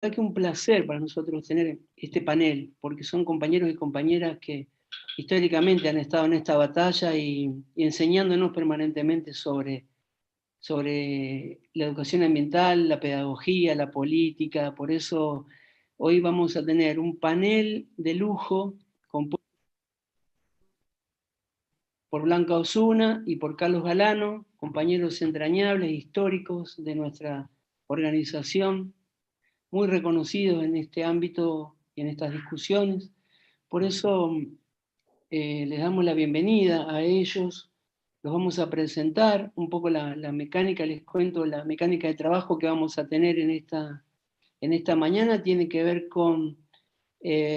verdad que un placer para nosotros tener este panel, porque son compañeros y compañeras que históricamente han estado en esta batalla y enseñándonos permanentemente sobre la educación ambiental, la pedagogía, la política. Por eso hoy vamos a tener un panel de lujo compuesto por Blanca Osuna y por Carlos Galano, compañeros entrañables, históricos de nuestra organización, muy reconocidos en este ámbito y en estas discusiones. Por eso les damos la bienvenida a ellos, los vamos a presentar un poco la mecánica, les cuento la mecánica de trabajo que vamos a tener en esta mañana, tiene que ver con,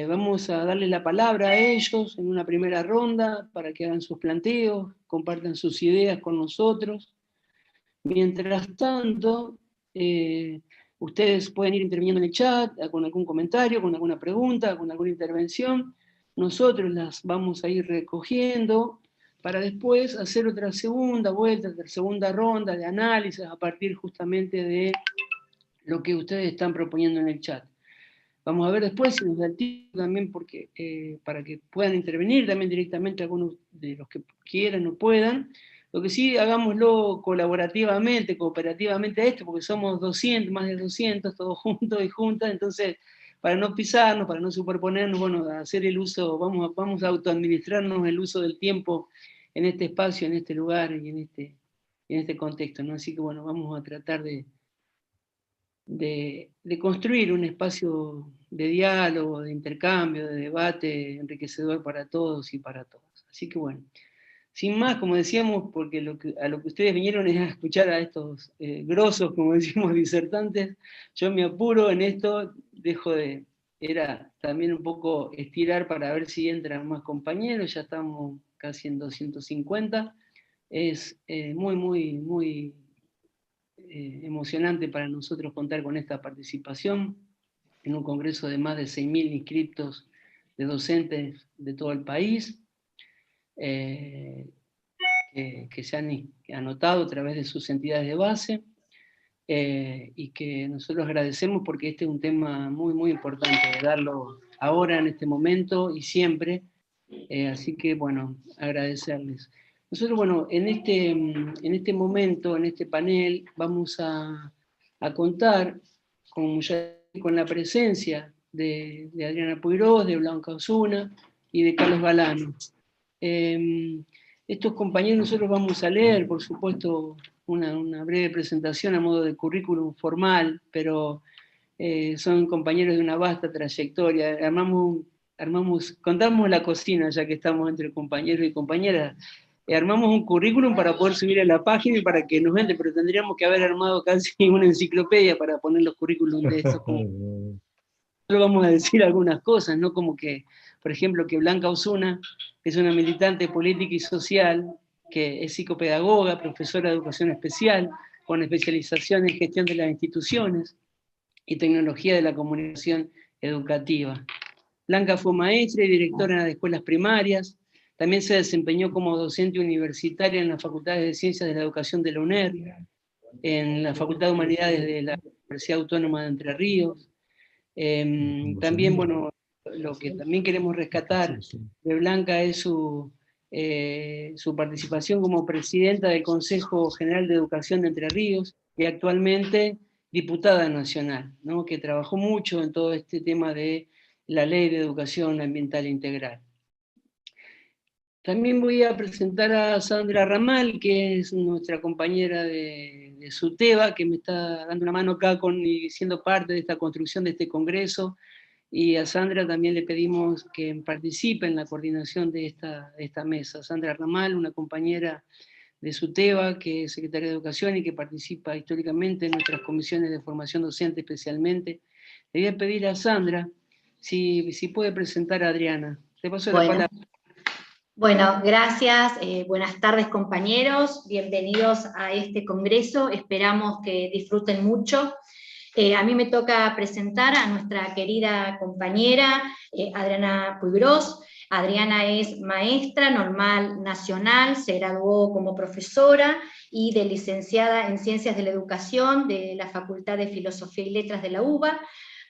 vamos a darle la palabra a ellos en una primera ronda para que hagan sus planteos, compartan sus ideas con nosotros. Mientras tanto, ustedes pueden ir interviniendo en el chat, con algún comentario, con alguna pregunta, con alguna intervención. Nosotros las vamos a ir recogiendo para después hacer otra segunda vuelta, otra segunda ronda de análisis a partir justamente de lo que ustedes están proponiendo en el chat. Vamos a ver después si nos da el tiempo también, porque, para que puedan intervenir también directamente algunos de los que quieran o puedan. Lo que sí, hagámoslo colaborativamente, cooperativamente a esto, porque somos 200, más de 200, todos juntos y juntas, entonces, para no pisarnos, para no superponernos, bueno, hacer el uso, vamos a autoadministrarnos el uso del tiempo en este espacio, en este lugar y en este contexto, ¿no? Así que bueno, vamos a tratar de construir un espacio de diálogo, de intercambio, de debate enriquecedor para todos y para todas. Así que bueno, sin más, como decíamos, porque a lo que ustedes vinieron es a escuchar a estos grosos, como decimos, disertantes, yo me apuro en esto, era también un poco estirar para ver si entran más compañeros, ya estamos casi en 250, es muy, muy, muy emocionante para nosotros contar con esta participación en un congreso de más de 6.000 inscriptos de docentes de todo el país, que se han anotado a través de sus entidades de base, y que nosotros agradecemos porque este es un tema muy, muy importante, de darlo ahora, en este momento y siempre, así que bueno, agradecerles. Nosotros, bueno, en este momento, en este panel, vamos a contar con la presencia de Adriana Puigros, de Blanca Osuna y de Carlos Galano. Estos compañeros nosotros vamos a leer, por supuesto, una breve presentación a modo de currículum formal, pero son compañeros de una vasta trayectoria. Contamos la cocina, ya que estamos entre compañeros y compañeras. Armamos un currículum para poder subir a la página y para que nos vende, pero tendríamos que haber armado casi una enciclopedia para poner los currículums de estos. Solo vamos a decir algunas cosas, ¿no? Como que, por ejemplo, que Blanca Osuna es una militante política y social, que es psicopedagoga, profesora de educación especial, con especialización en gestión de las instituciones y tecnología de la comunicación educativa. Blanca fue maestra y directora de escuelas primarias, también se desempeñó como docente universitaria en las facultades de Ciencias de la Educación de la UNER, en la Facultad de Humanidades de la Universidad Autónoma de Entre Ríos. También, bueno, lo que también queremos rescatar de Blanca es su participación como presidenta del Consejo General de Educación de Entre Ríos y actualmente diputada nacional, ¿no? Que trabajó mucho en todo este tema de la Ley de Educación Ambiental Integral. También voy a presentar a Sandra Ramal, que es nuestra compañera de SUTEBA, que me está dando una mano acá y siendo parte de esta construcción de este congreso, y a Sandra también le pedimos que participe en la coordinación de esta mesa. Sandra Ramal, una compañera de SUTEBA, que es secretaria de Educación y que participa históricamente en nuestras comisiones de formación docente especialmente. Le voy a pedir a Sandra si puede presentar a Adriana. Te paso la palabra. Bueno, gracias. Buenas tardes, compañeros. Bienvenidos a este congreso. Esperamos que disfruten mucho. A mí me toca presentar a nuestra querida compañera Adriana Puigros. Adriana es maestra normal nacional, se graduó como profesora y de licenciada en Ciencias de la Educación de la Facultad de Filosofía y Letras de la UBA.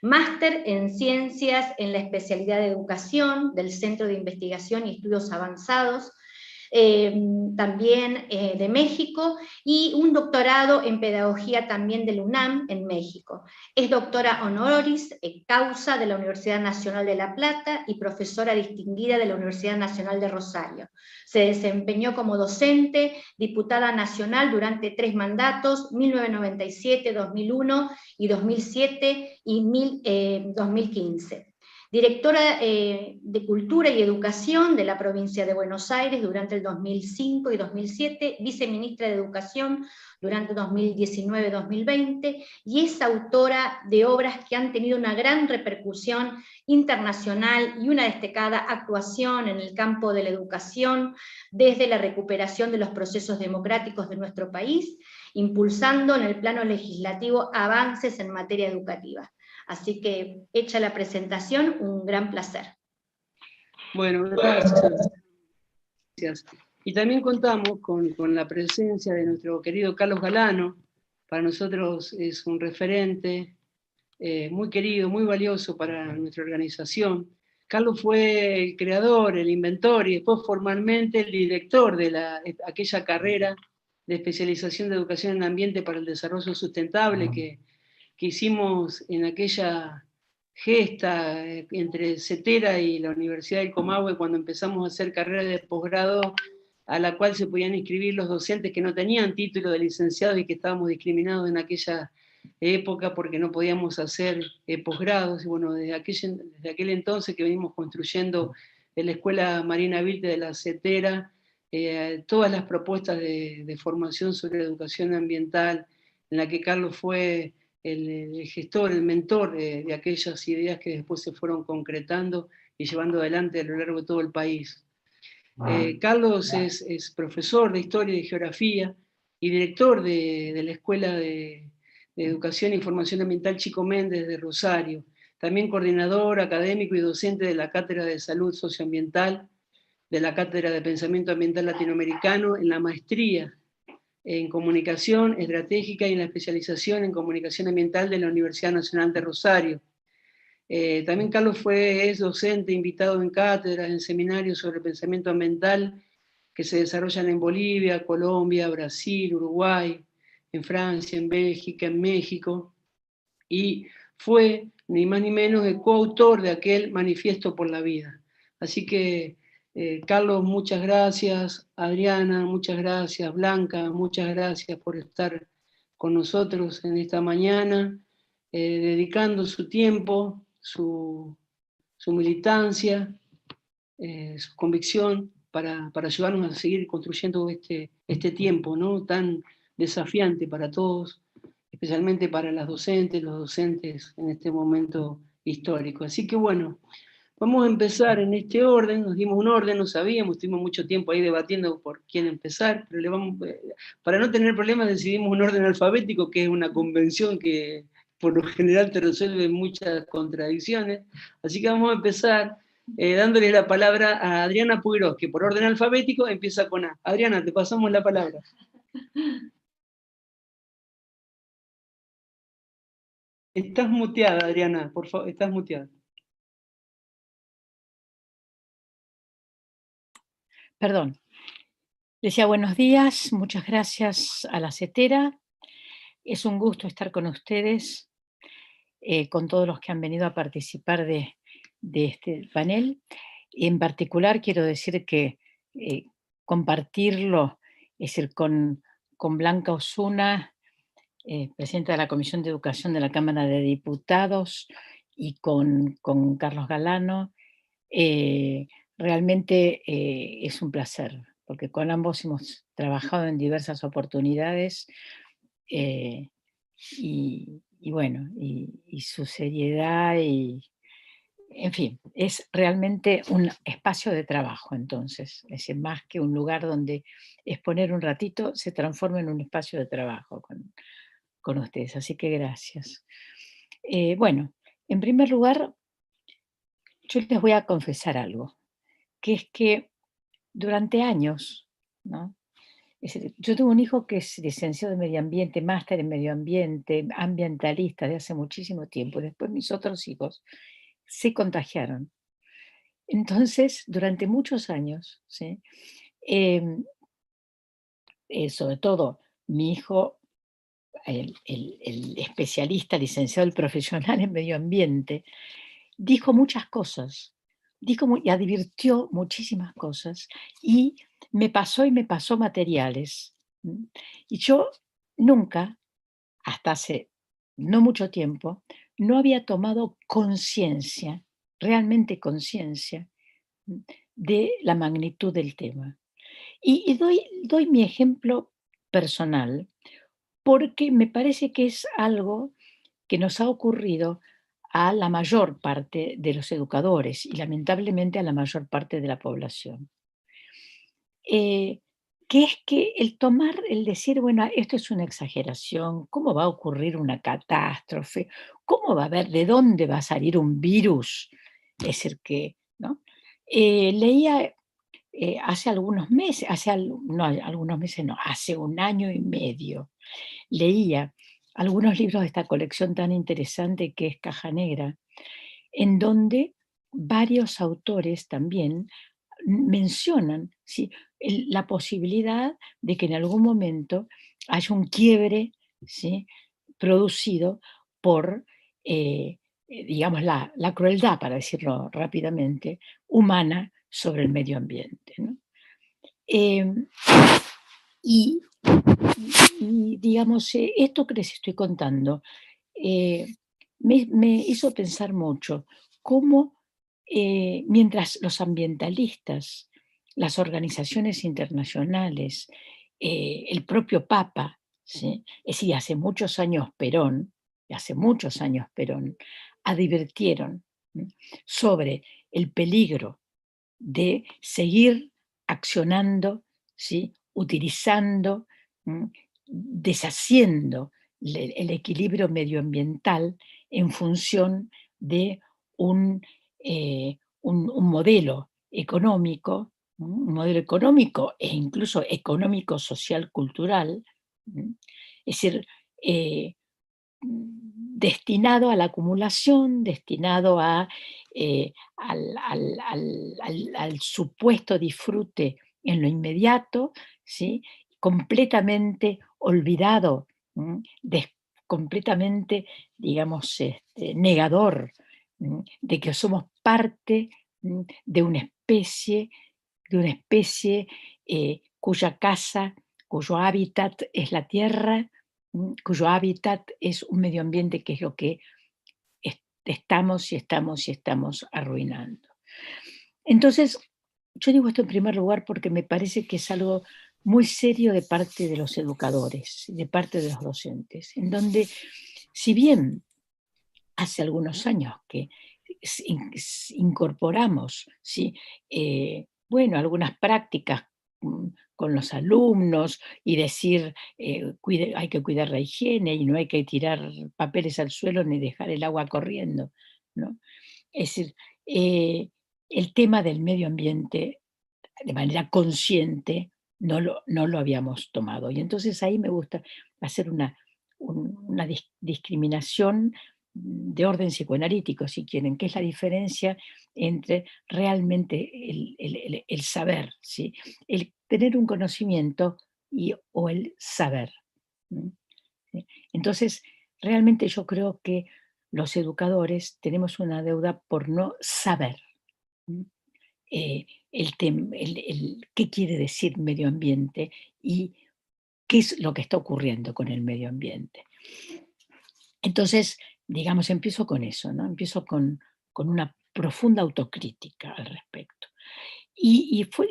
máster en Ciencias en la especialidad de Educación del Centro de Investigación y Estudios Avanzados, también de México, y un doctorado en Pedagogía también del UNAM en México. Es doctora honoris causa de la Universidad Nacional de La Plata y profesora distinguida de la Universidad Nacional de Rosario. Se desempeñó como docente, diputada nacional durante 3 mandatos, 1997, 2001 y 2007 y 2015. Directora de Cultura y Educación de la provincia de Buenos Aires durante el 2005 y 2007, viceministra de Educación durante 2019-2020, y es autora de obras que han tenido una gran repercusión internacional y una destacada actuación en el campo de la educación, desde la recuperación de los procesos democráticos de nuestro país, impulsando en el plano legislativo avances en materia educativa. Así que, hecha la presentación, un gran placer. Bueno, gracias. Y también contamos con la presencia de nuestro querido Carlos Galano. Para nosotros es un referente muy querido, muy valioso para nuestra organización. Carlos fue el creador, el inventor y después formalmente el director de aquella carrera de especialización de educación en ambiente para el desarrollo sustentable que hicimos en aquella gesta entre CETERA y la Universidad del Comahue cuando empezamos a hacer carrera de posgrado a la cual se podían inscribir los docentes que no tenían título de licenciados y que estábamos discriminados en aquella época porque no podíamos hacer posgrados. Y bueno, desde aquel entonces que venimos construyendo en la Escuela Marina Vilte de la CETERA, todas las propuestas de formación sobre educación ambiental, en la que Carlos fue el gestor, el mentor de aquellas ideas que después se fueron concretando y llevando adelante a lo largo de todo el país. Carlos es profesor de Historia y de Geografía y director de la Escuela de Educación e Información Ambiental Chico Méndez de Rosario, también coordinador académico y docente de la Cátedra de Salud Socioambiental, de la Cátedra de Pensamiento Ambiental Latinoamericano, en la maestría en Comunicación Estratégica y en la especialización en Comunicación Ambiental de la Universidad Nacional de Rosario. También Carlos es docente, invitado en cátedras, en seminarios sobre pensamiento ambiental que se desarrollan en Bolivia, Colombia, Brasil, Uruguay, en Francia, en Bélgica, en México, y fue ni más ni menos el coautor de aquel Manifiesto por la Vida. Así que Carlos, muchas gracias. Adriana, muchas gracias. Blanca, muchas gracias por estar con nosotros en esta mañana, dedicando su tiempo, su militancia, su convicción para ayudarnos a seguir construyendo este tiempo, ¿no?, tan desafiante para todos, especialmente para las docentes, los docentes en este momento histórico. Así que bueno, vamos a empezar en este orden, nos dimos un orden, no sabíamos, tuvimos mucho tiempo ahí debatiendo por quién empezar, pero para no tener problemas decidimos un orden alfabético, que es una convención que por lo general te resuelve muchas contradicciones. Así que vamos a empezar dándole la palabra a Adriana Puigros, que por orden alfabético empieza con A. Adriana, te pasamos la palabra. Estás muteada, Adriana, por favor, estás muteada. Perdón. Decía buenos días, muchas gracias a la CETERA. Es un gusto estar con ustedes, con todos los que han venido a participar de este panel. En particular quiero decir que compartirlo es con Blanca Osuna, presidenta de la Comisión de Educación de la Cámara de Diputados, y con Carlos Galano. Realmente es un placer, porque con ambos hemos trabajado en diversas oportunidades, y bueno, y su seriedad, y en fin, es realmente un espacio de trabajo. Entonces, es decir, más que un lugar donde exponer un ratito, se transforma en un espacio de trabajo con ustedes, así que gracias. Bueno, en primer lugar, yo les voy a confesar algo, que es que durante años, ¿no?, Es decir, yo tengo un hijo que es licenciado en medio ambiente, máster en medio ambiente, ambientalista de hace muchísimo tiempo. Después mis otros hijos se contagiaron. Entonces, durante muchos años, ¿sí? Em, sobre todo mi hijo, el especialista, licenciado, el profesional en medio ambiente, dijo muchas cosas, y advirtió muchísimas cosas, y me pasó materiales. ¿M? Y yo nunca, hasta hace no mucho tiempo, no había tomado conciencia, realmente conciencia, ¿m? De la magnitud del tema. Y doy mi ejemplo personal, porque me parece que es algo que nos ha ocurrido a la mayor parte de los educadores y lamentablemente a la mayor parte de la población. Eh, que es que el decir, bueno, esto es una exageración, ¿cómo va a ocurrir una catástrofe? ¿Cómo va a haber, de dónde va a salir un virus? Es decir, que, ¿no? Leía hace algunos meses, no, algunos meses no, hace un año y medio, leía algunos libros de esta colección tan interesante que es Caja Negra, en donde varios autores también mencionan, ¿sí?, la posibilidad de que en algún momento haya un quiebre, ¿sí?, producido por, digamos, la crueldad, para decirlo rápidamente, humana sobre el medio ambiente, ¿no? Em, y, digamos, esto que les estoy contando eh, me hizo pensar mucho cómo, mientras los ambientalistas, las organizaciones internacionales, el propio Papa, ¿sí? Es decir, hace muchos años Perón, advirtieron, ¿m? Sobre el peligro de seguir accionando, ¿sí?, utilizando, ¿m? Deshaciendo el equilibrio medioambiental en función de un, un modelo económico, un modelo económico e incluso económico, social, cultural, ¿m? Es decir, eh, destinado a la acumulación, destinado al supuesto disfrute en lo inmediato, ¿sí? Completamente olvidado, completamente, digamos, negador, de que somos parte, de una especie cuya casa, cuyo hábitat es la tierra, cuyo hábitat es un medio ambiente que es lo que estamos arruinando. Entonces, yo digo esto en primer lugar porque me parece que es algo muy serio de parte de los educadores, de parte de los docentes, en donde, si bien hace algunos años que incorporamos, ¿sí?, bueno, algunas prácticas con los alumnos y decir, hay que cuidar la higiene y no hay que tirar papeles al suelo ni dejar el agua corriendo, ¿no? Es decir, el tema del medio ambiente de manera consciente no lo habíamos tomado. Y entonces ahí me gusta hacer una discriminación de orden psicoanalítico, si quieren, que es la diferencia entre realmente el saber, ¿sí?, el tener un conocimiento o el saber. ¿M? ¿Sí? Entonces, realmente yo creo que los educadores tenemos una deuda por no saber. ¿M? Qué quiere decir medio ambiente y qué es lo que está ocurriendo con el medio ambiente. Entonces, digamos, empiezo con eso, ¿no? Empiezo con una profunda autocrítica al respecto.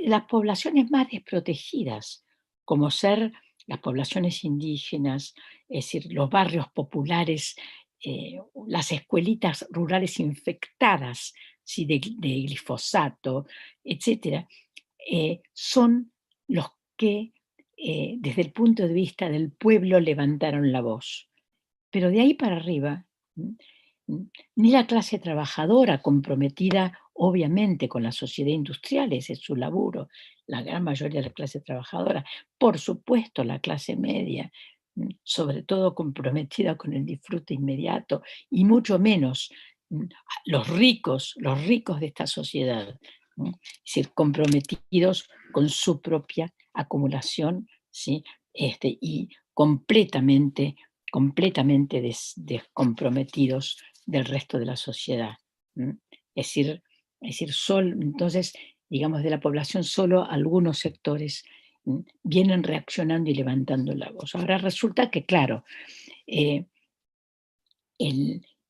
Las poblaciones más desprotegidas, como ser las poblaciones indígenas, es decir, los barrios populares, las escuelitas rurales infectadas, ¿sí?, de glifosato, etcétera, son los que, desde el punto de vista del pueblo, levantaron la voz. Pero de ahí para arriba, ¿m? Ni la clase trabajadora comprometida obviamente con la sociedad industrial, ese es su laburo, la gran mayoría de la clase trabajadora, por supuesto la clase media, sobre todo comprometida con el disfrute inmediato, y mucho menos los ricos de esta sociedad, ¿no? Es decir, comprometidos con su propia acumulación, ¿sí? Y completamente descomprometidos del resto de la sociedad. Es decir, entonces, digamos, de la población solo algunos sectores vienen reaccionando y levantando la voz. Ahora resulta que, claro,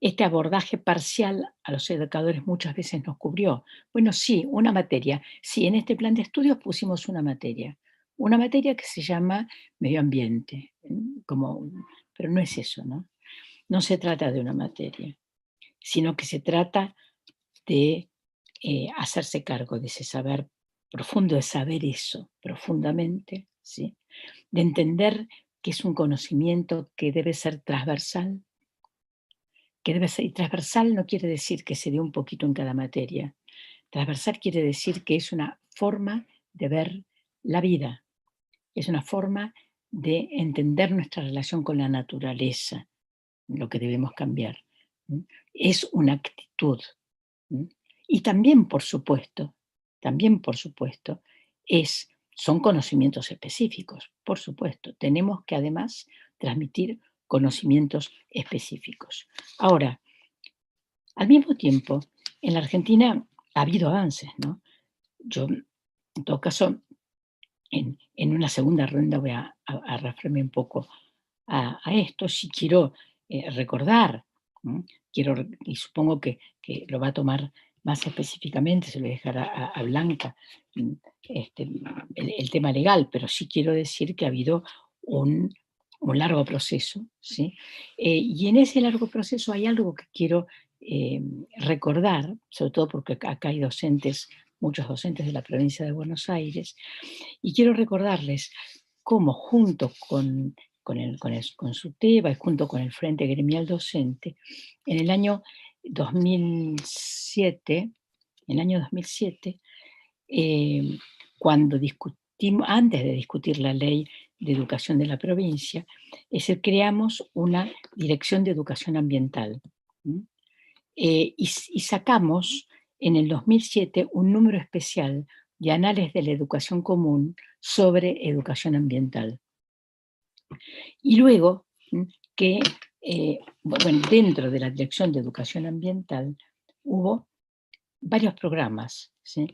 este abordaje parcial a los educadores muchas veces nos cubrió. Bueno, sí, una materia. Sí, en este plan de estudios pusimos una materia que se llama medio ambiente, pero no es eso, ¿no? No se trata de una materia, sino que se trata de hacerse cargo de ese saber profundo, de saber eso profundamente, ¿sí? De entender que es un conocimiento que debe ser transversal, y transversal no quiere decir que se dé un poquito en cada materia. Transversal quiere decir que es una forma de ver la vida, es una forma de entender nuestra relación con la naturaleza, lo que debemos cambiar. Es una actitud. Y también, por supuesto, son conocimientos específicos, por supuesto. Tenemos que además transmitir conocimientos específicos. Ahora, al mismo tiempo, en la Argentina ha habido avances, ¿no? Yo, en todo caso, en una segunda ronda voy a referirme un poco a esto, si quiero recordar, ¿no? Y supongo que lo va a tomar más específicamente, se lo voy a dejar a Blanca, el tema legal, pero sí quiero decir que ha habido un largo proceso, ¿sí? Y en ese largo proceso hay algo que quiero recordar, sobre todo porque acá hay muchos docentes de la provincia de Buenos Aires, y quiero recordarles cómo junto con SUTEBA y junto con el Frente Gremial Docente, en el año 2007, cuando antes de discutir la ley de educación de la provincia, creamos una dirección de educación ambiental. Y sacamos en el 2007 un número especial de Anales de la Educación Común sobre educación ambiental. Y luego, dentro de la Dirección de Educación Ambiental hubo varios programas, ¿sí?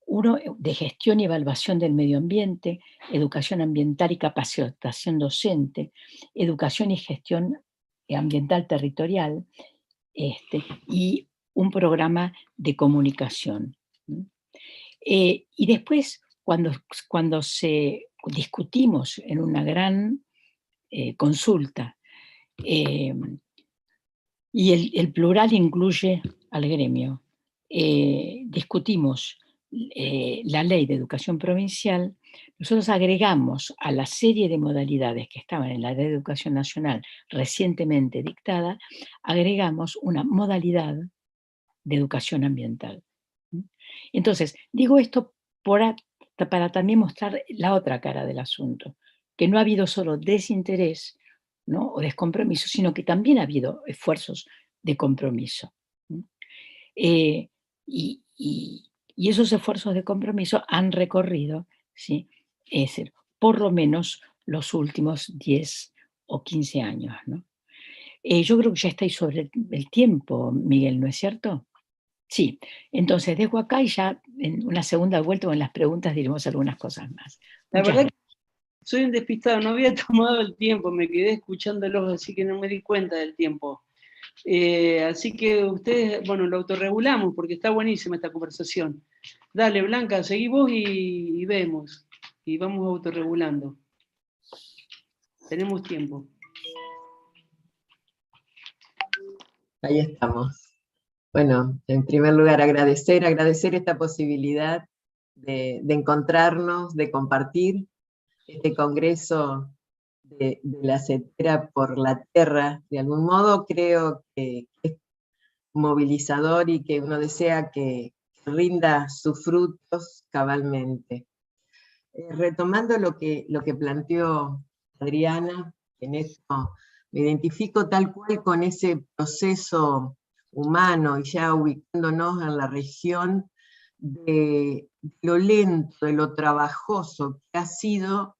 Uno de gestión y evaluación del medio ambiente, educación ambiental y capacitación docente, educación y gestión ambiental territorial, y un programa de comunicación. Y después, cuando discutimos en una gran consulta, y el plural incluye al gremio, discutimos la ley de educación provincial, nosotros agregamos a la serie de modalidades que estaban en la ley de educación nacional recientemente dictada, agregamos una modalidad de educación ambiental. Entonces, digo esto para también mostrar la otra cara del asunto, que no ha habido solo desinterés, ¿no? O descompromiso, sino que también ha habido esfuerzos de compromiso. Y esos esfuerzos de compromiso han recorrido, ¿sí? Es decir, por lo menos los últimos 10 o 15 años, ¿no? Yo creo que ya estáis sobre el tiempo, Miguel, ¿no es cierto? Sí, entonces dejo acá y ya en una segunda vuelta o en las preguntas diremos algunas cosas más. La verdad que soy un despistado, no había tomado el tiempo, me quedé escuchándolos, así que no me di cuenta del tiempo. Así que ustedes, bueno, lo autorregulamos porque está buenísima esta conversación. Dale, Blanca, seguí vos y vemos. Y vamos autorregulando. Tenemos tiempo. Ahí estamos. Bueno, en primer lugar agradecer esta posibilidad de encontrarnos, de compartir este congreso de la CETERA por la tierra. De algún modo creo que es movilizador y que uno desea que rinda sus frutos cabalmente. Retomando lo que planteó Adriana, en esto me identifico tal cual con ese proceso humano, y ya ubicándonos en la región, de lo lento, de lo trabajoso que ha sido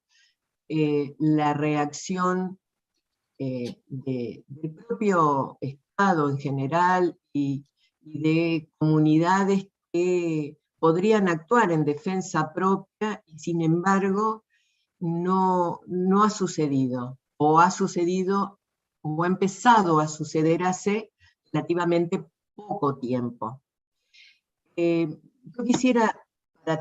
la reacción del propio Estado en general y de comunidades que podrían actuar en defensa propia y sin embargo no ha sucedido, o ha sucedido, o ha empezado a suceder hace relativamente poco tiempo. Yo quisiera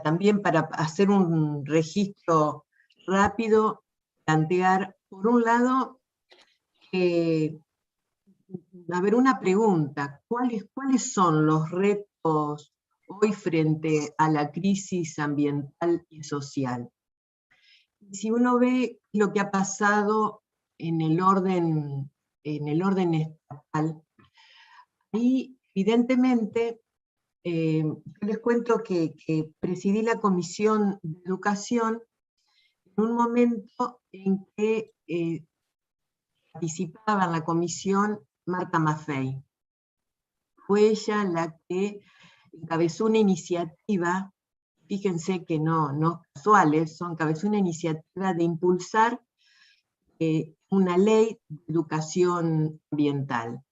también, para hacer un registro rápido, plantear, por un lado, una pregunta: ¿cuáles son los retos hoy frente a la crisis ambiental y social? Si uno ve lo que ha pasado en el orden estatal, ahí evidentemente, yo les cuento que presidí la Comisión de Educación en un momento en que participaba en la comisión Marta Maffei. Fue ella la que encabezó una iniciativa, fíjense que no casuales, encabezó una iniciativa de impulsar una ley de educación ambiental.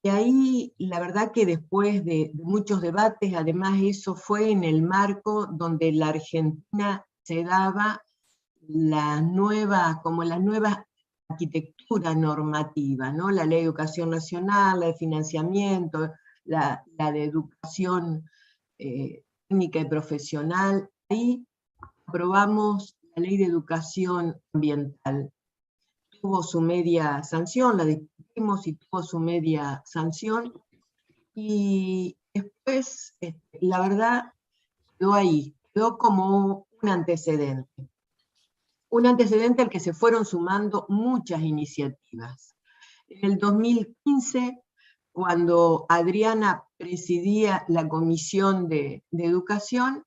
Y ahí, la verdad que después de muchos debates, además eso fue en el marco donde la Argentina se daba la nueva arquitectura normativa, ¿no? La Ley de Educación Nacional, la de Financiamiento, la de Educación Técnica y Profesional. Ahí aprobamos la Ley de Educación Ambiental. Tuvo su media sanción, la discutimos y tuvo su media sanción, y después, la verdad, quedó ahí, quedó como un antecedente. Un antecedente al que se fueron sumando muchas iniciativas. En el 2015, cuando Adriana presidía la Comisión de Educación,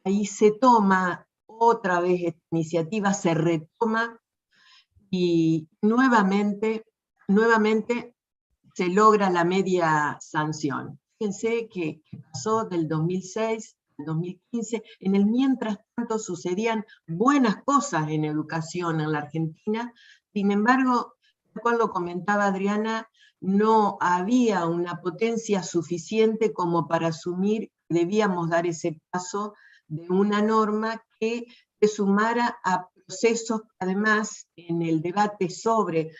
ahí se toma otra vez esta iniciativa, se retoma, y nuevamente se logra la media sanción. Fíjense que pasó del 2006 al 2015, en el mientras tanto sucedían buenas cosas en educación en la Argentina, sin embargo, cual lo comentaba Adriana, no había una potencia suficiente como para asumir que debíamos dar ese paso de una norma que se sumara a procesos que además en el debate sobre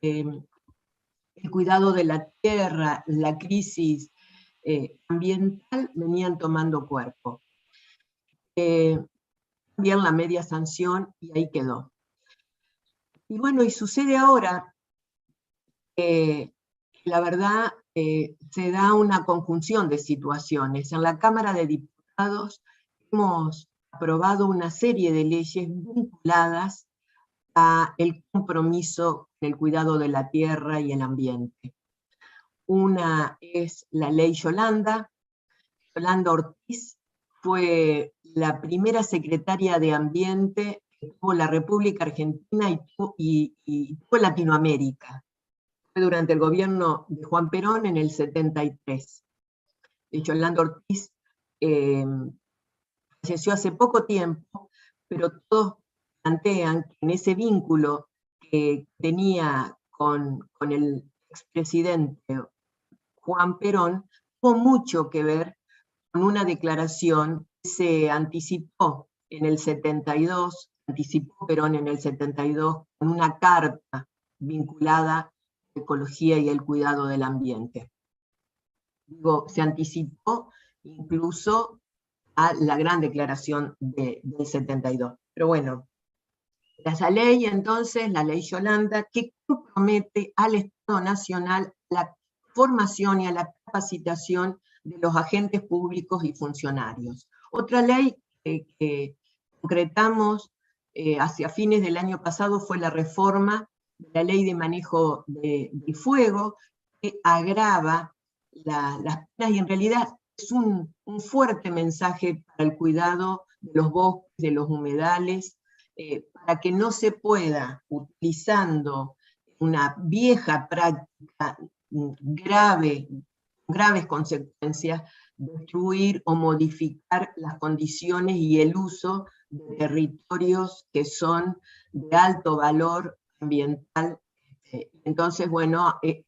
el cuidado de la tierra, la crisis ambiental, venían tomando cuerpo. También la media sanción, y ahí quedó. Y bueno, y sucede ahora que la verdad se da una conjunción de situaciones. En la Cámara de Diputados hemos aprobado una serie de leyes vinculadas a el compromiso del cuidado de la tierra y el ambiente. Una es la ley Yolanda. Yolanda Ortiz fue la primera secretaria de Ambiente que tuvo la República Argentina y tuvo Latinoamérica. Fue durante el gobierno de Juan Perón en el 73. Yolanda Ortiz falleció hace poco tiempo, pero todos plantean que en ese vínculo que tenía con el expresidente Juan Perón, tuvo mucho que ver con una declaración que se anticipó en el 72, anticipó Perón en el 72, con una carta vinculada a la ecología y el cuidado del ambiente. Digo, se anticipó incluso a la gran declaración del 72. Pero bueno, esa ley entonces, la ley Yolanda, que compromete al Estado Nacional la formación y a la capacitación de los agentes públicos y funcionarios. Otra ley que concretamos hacia fines del año pasado fue la reforma de la ley de manejo del fuego, que agrava las penas, y en realidad es un fuerte mensaje para el cuidado de los bosques, de los humedales, para que no se pueda, utilizando una vieja práctica graves consecuencias, destruir o modificar las condiciones y el uso de territorios que son de alto valor ambiental. Entonces, bueno, el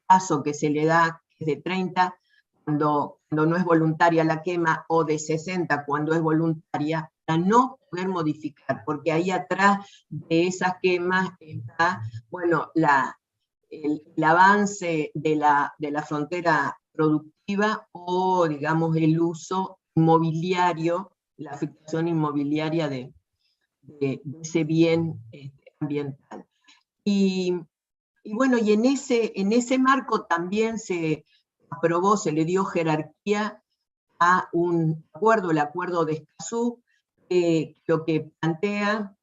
caso que se le da es de 30 cuando no es voluntaria la quema, o de 60 cuando es voluntaria, para no poder modificar, porque ahí atrás de esas quemas está, bueno, el avance de la frontera productiva, o digamos el uso inmobiliario, la afectación inmobiliaria de ese bien ambiental. Y bueno, y en ese marco también se aprobó, se le dio jerarquía a un acuerdo, el Acuerdo de Escazú, lo que plantea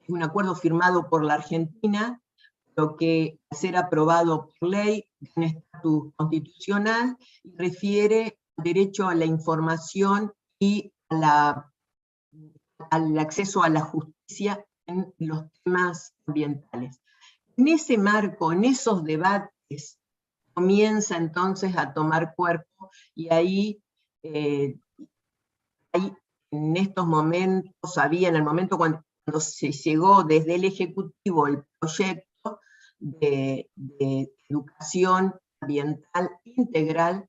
es un acuerdo firmado por la Argentina, lo que al ser aprobado por ley, un estatus constitucional, y refiere al derecho a la información y al acceso a la justicia en los temas ambientales. En ese marco, en esos debates, comienza entonces a tomar cuerpo, y ahí en estos momentos, en el momento cuando se llegó desde el Ejecutivo el proyecto de educación ambiental integral,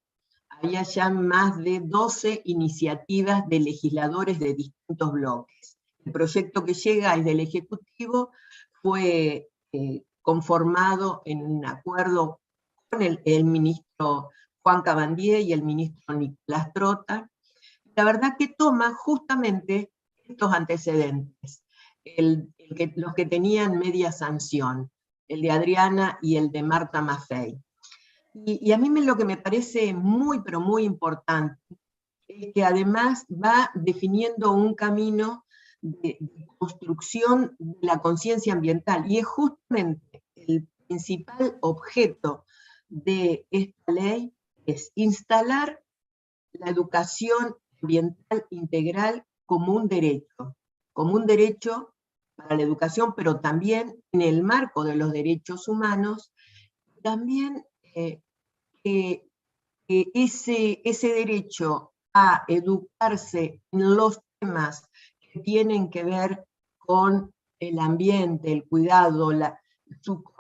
había ya más de 12 iniciativas de legisladores de distintos bloques. El proyecto que llega es del Ejecutivo, fue conformado en un acuerdo con el ministro Juan Cabandier y el ministro Nicolás Trota. La verdad que toma justamente estos antecedentes, los que tenían media sanción, el de Adriana y el de Marta Maffei. Y a mí lo que me parece muy, pero muy importante, es que además va definiendo un camino de construcción de la conciencia ambiental, y es justamente el principal objeto de esta ley, es instalar la educación ambiental integral como un derecho para la educación, pero también en el marco de los derechos humanos, también ese derecho a educarse en los temas que tienen que ver con el ambiente, el cuidado,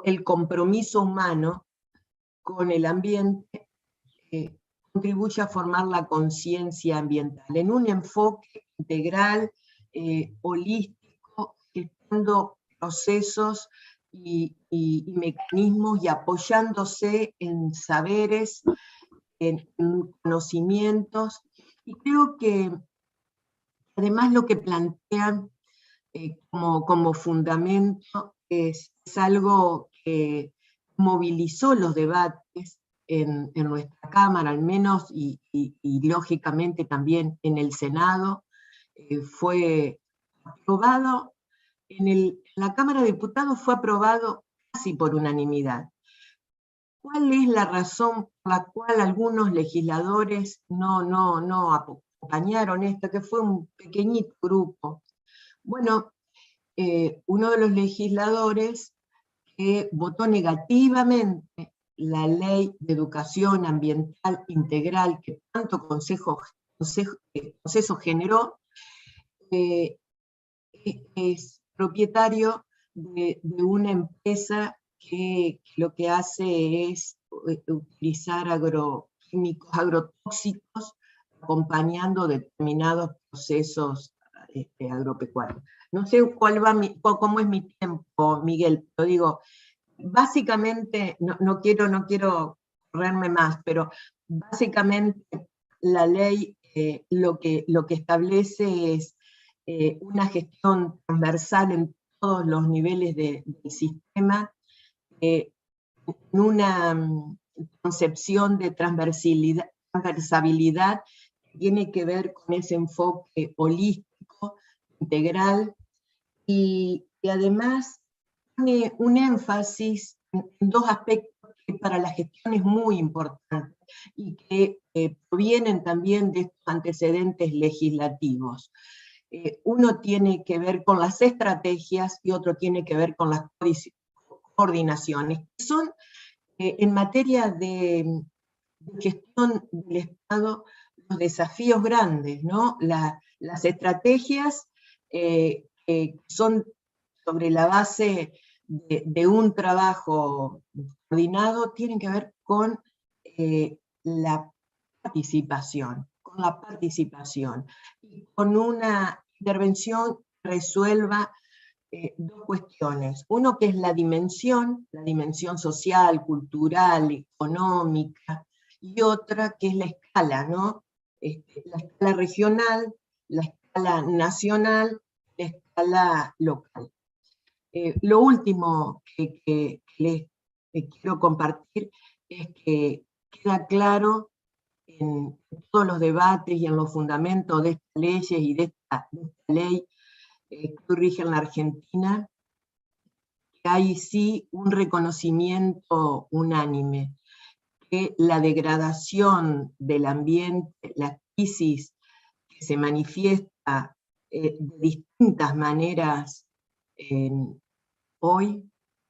el compromiso humano con el ambiente, contribuye a formar la conciencia ambiental en un enfoque integral, holístico, gestando procesos y mecanismos, y apoyándose en saberes, en conocimientos. Y creo que además lo que plantean como fundamento es algo que movilizó los debates en nuestra Cámara, al menos, y lógicamente también en el Senado. Fue aprobado, en la Cámara de Diputados fue aprobado casi por unanimidad. ¿Cuál es la razón por la cual algunos legisladores no acompañaron esto, que fue un pequeñito grupo? Bueno, uno de los legisladores que votó negativamente la Ley de Educación Ambiental Integral que tanto consenso generó, es propietario de una empresa que lo que hace es utilizar agroquímicos, agrotóxicos, acompañando determinados procesos agropecuarios. No sé cómo es mi tiempo, Miguel, pero digo, básicamente, no quiero correrme más, pero básicamente la ley lo que establece es una gestión transversal en todos los niveles del sistema, una concepción de transversalidad que tiene que ver con ese enfoque holístico, integral, y además pone un énfasis en dos aspectos que para la gestión es muy importante y que provienen también de estos antecedentes legislativos. Uno tiene que ver con las estrategias y otro tiene que ver con las coordinaciones, que son en materia de gestión del Estado los desafíos grandes, ¿no? Las estrategias son sobre la base de un trabajo coordinado, tienen que ver con la participación, y con una intervención que resuelva dos cuestiones. Uno que es la dimensión social, cultural, económica, y otra que es la escala, ¿no? La escala regional, la escala nacional, la escala local. Lo último que les quiero compartir es que queda claro en todos los debates y en los fundamentos de estas leyes y de esta ley que rige en la Argentina, que hay sí un reconocimiento unánime, que la degradación del ambiente, la crisis que se manifiesta de distintas maneras hoy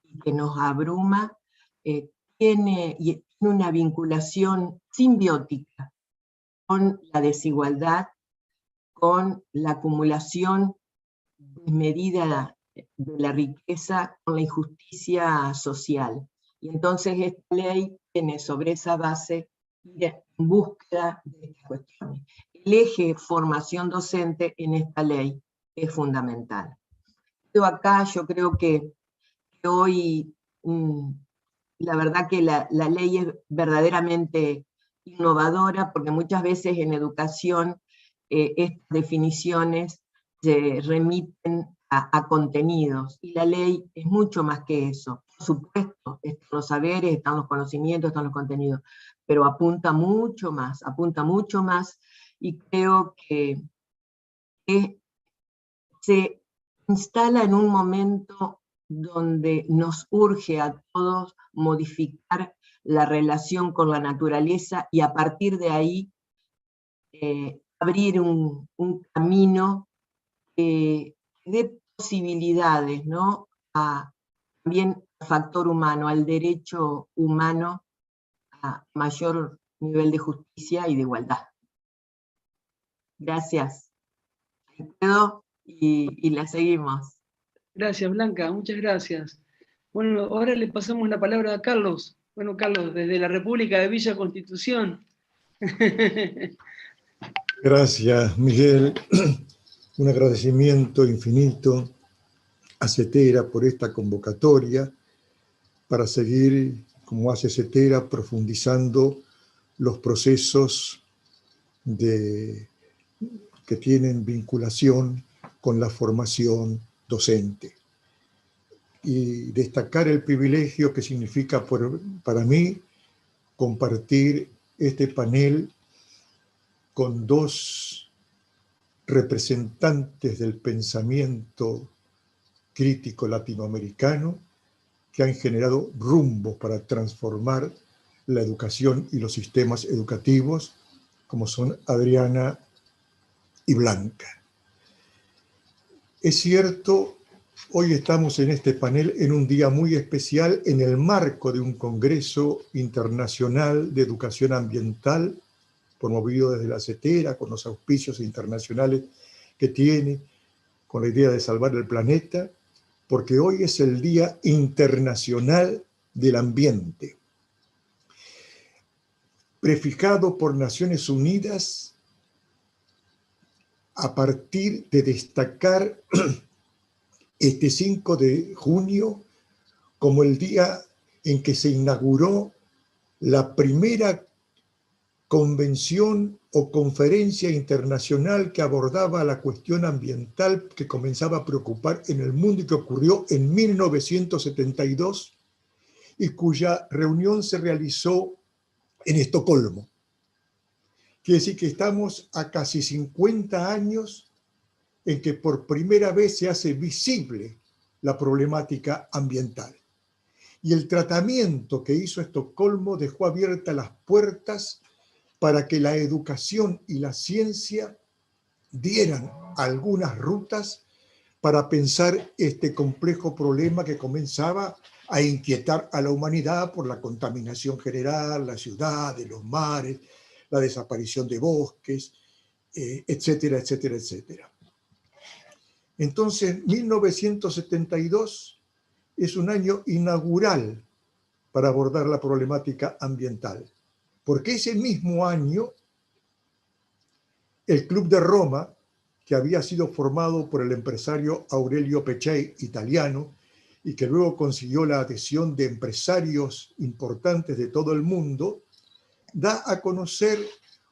y que nos abruma, tiene una vinculación simbiótica con la desigualdad, con la acumulación desmedida de la riqueza, con la injusticia social. Y entonces esta ley tiene sobre esa base ir en búsqueda de estas cuestiones. El eje formación docente en esta ley es fundamental. Acá yo creo que hoy la verdad que la ley es verdaderamente innovadora, porque muchas veces en educación estas definiciones se remiten a contenidos, y la ley es mucho más que eso. Por supuesto, están los saberes, están los conocimientos, están los contenidos, pero apunta mucho más, y creo que se instala en un momento donde nos urge a todos modificar la relación con la naturaleza y a partir de ahí abrir un camino de posibilidades, ¿no? También al factor humano, al derecho humano a mayor nivel de justicia y de igualdad. Gracias. Ahí quedo y la seguimos. Gracias, Blanca, muchas gracias. Bueno, ahora le pasamos la palabra a Carlos. Bueno, Carlos, desde la República de Villa Constitución. Gracias, Miguel. Un agradecimiento infinito a CETERA por esta convocatoria para seguir, como hace CETERA, profundizando los procesos que tienen vinculación con la formación docente. Y destacar el privilegio que significa para mí compartir este panel con dos representantes del pensamiento crítico latinoamericano que han generado rumbos para transformar la educación y los sistemas educativos, como son Adriana y Blanca. Es cierto, hoy estamos en este panel en un día muy especial en el marco de un Congreso Internacional de Educación Ambiental, promovido desde la CETERA, con los auspicios internacionales que tiene, con la idea de salvar el planeta, porque hoy es el Día Internacional del Ambiente, prefijado por Naciones Unidas a partir de destacar este 5 de junio como el día en que se inauguró la primera convención o conferencia internacional que abordaba la cuestión ambiental que comenzaba a preocupar en el mundo y que ocurrió en 1972 y cuya reunión se realizó en Estocolmo. Quiere decir que estamos a casi 50 años en que por primera vez se hace visible la problemática ambiental. Y el tratamiento que hizo Estocolmo dejó abiertas las puertas para que la educación y la ciencia dieran algunas rutas para pensar este complejo problema que comenzaba a inquietar a la humanidad por la contaminación general, la ciudad, los mares, la desaparición de bosques, etcétera, etcétera, etcétera. Entonces, 1972 es un año inaugural para abordar la problemática ambiental, porque ese mismo año el Club de Roma, que había sido formado por el empresario Aurelio Peccei, italiano, y que luego consiguió la adhesión de empresarios importantes de todo el mundo, da a conocer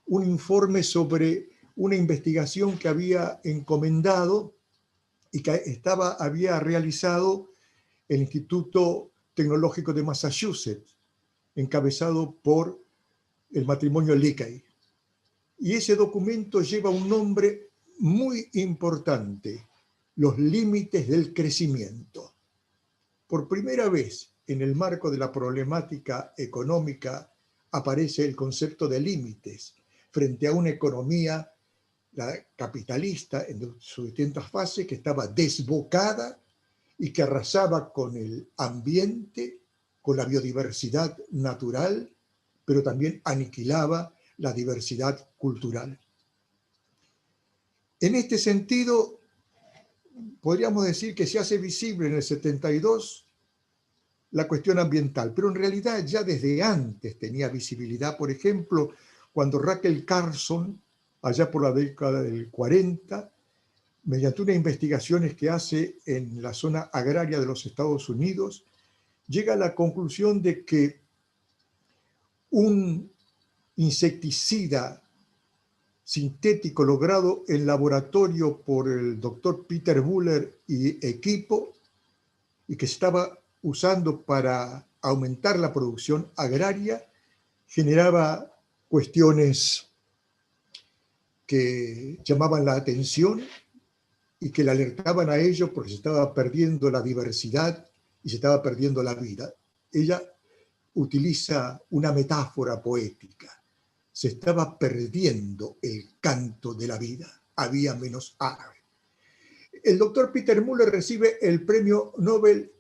un informe sobre una investigación que había encomendado y que había realizado el Instituto Tecnológico de Massachusetts, encabezado por el matrimonio Leakey. Y ese documento lleva un nombre muy importante: los límites del crecimiento. Por primera vez en el marco de la problemática económica aparece el concepto de límites frente a una economía capitalista en sus distintas fases que estaba desbocada y que arrasaba con el ambiente, con la biodiversidad natural, pero también aniquilaba la diversidad cultural. En este sentido, podríamos decir que se hace visible en el 72 la cuestión ambiental, pero en realidad ya desde antes tenía visibilidad. Por ejemplo, cuando Rachel Carson, allá por la década del 40, mediante unas investigaciones que hace en la zona agraria de los Estados Unidos, llega a la conclusión de que un insecticida sintético logrado en laboratorio por el doctor Peter Buller y equipo, y que se estaba usando para aumentar la producción agraria, generaba cuestiones que llamaban la atención y que le alertaban a ellos porque se estaba perdiendo la diversidad y se estaba perdiendo la vida. Ella utiliza una metáfora poética: se estaba perdiendo el canto de la vida, había menos ave. El doctor Peter Müller recibe el premio Nobel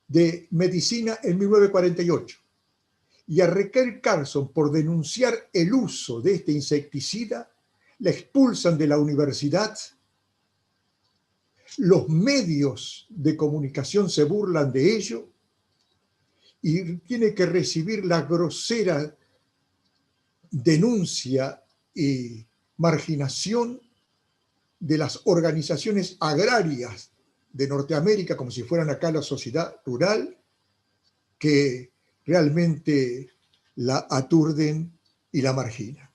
de Medicina en 1948, y a Rachel Carson, por denunciar el uso de este insecticida, la expulsan de la universidad. Los medios de comunicación se burlan de ello y tiene que recibir la grosera denuncia y marginación de las organizaciones agrarias de Norteamérica, como si fueran acá la sociedad rural, que realmente la aturden y la marginan.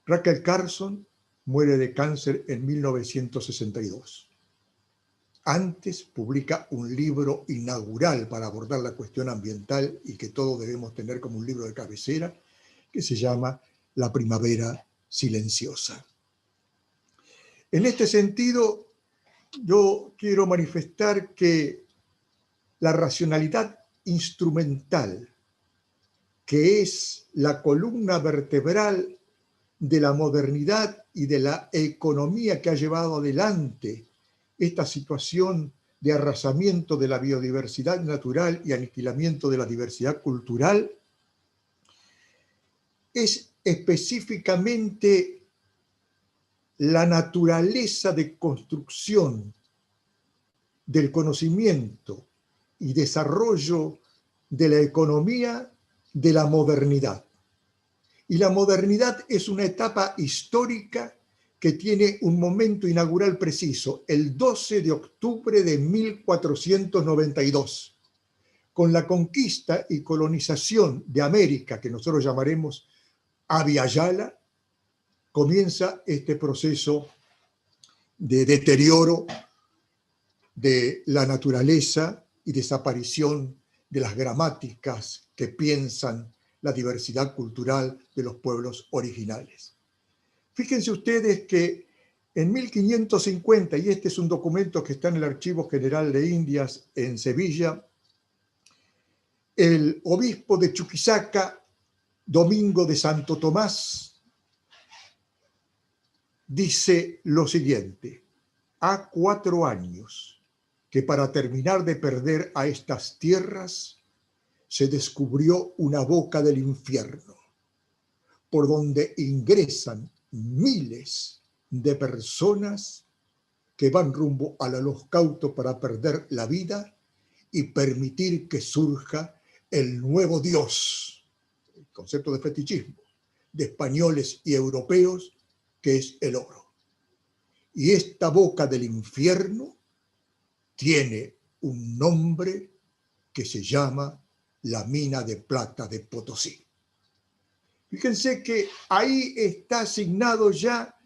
Rachel Carson muere de cáncer en 1962. Antes publica un libro inaugural para abordar la cuestión ambiental y que todos debemos tener como un libro de cabecera, que se llama La primavera silenciosa. En este sentido, yo quiero manifestar que la racionalidad instrumental, que es la columna vertebral de la modernidad y de la economía que ha llevado adelante esta situación de arrasamiento de la biodiversidad natural y aniquilamiento de la diversidad cultural, es específicamente la naturaleza de construcción del conocimiento y desarrollo de la economía de la modernidad. Y la modernidad es una etapa histórica que tiene un momento inaugural preciso, el 12 de octubre de 1492, con la conquista y colonización de América, que nosotros llamaremos Abya Yala. Comienza este proceso de deterioro de la naturaleza y desaparición de las gramáticas que piensan la diversidad cultural de los pueblos originales. Fíjense ustedes que en 1550, y este es un documento que está en el Archivo General de Indias en Sevilla, el obispo de Chuquisaca, Domingo de Santo Tomás, dice lo siguiente: ha 4 años que para terminar de perder a estas tierras se descubrió una boca del infierno, por donde ingresan miles de personas que van rumbo al holocausto para perder la vida y permitir que surja el nuevo Dios, el concepto de fetichismo, de españoles y europeos, que es el oro. Y esta boca del infierno tiene un nombre que se llama la mina de plata de Potosí. Fíjense que ahí está asignado ya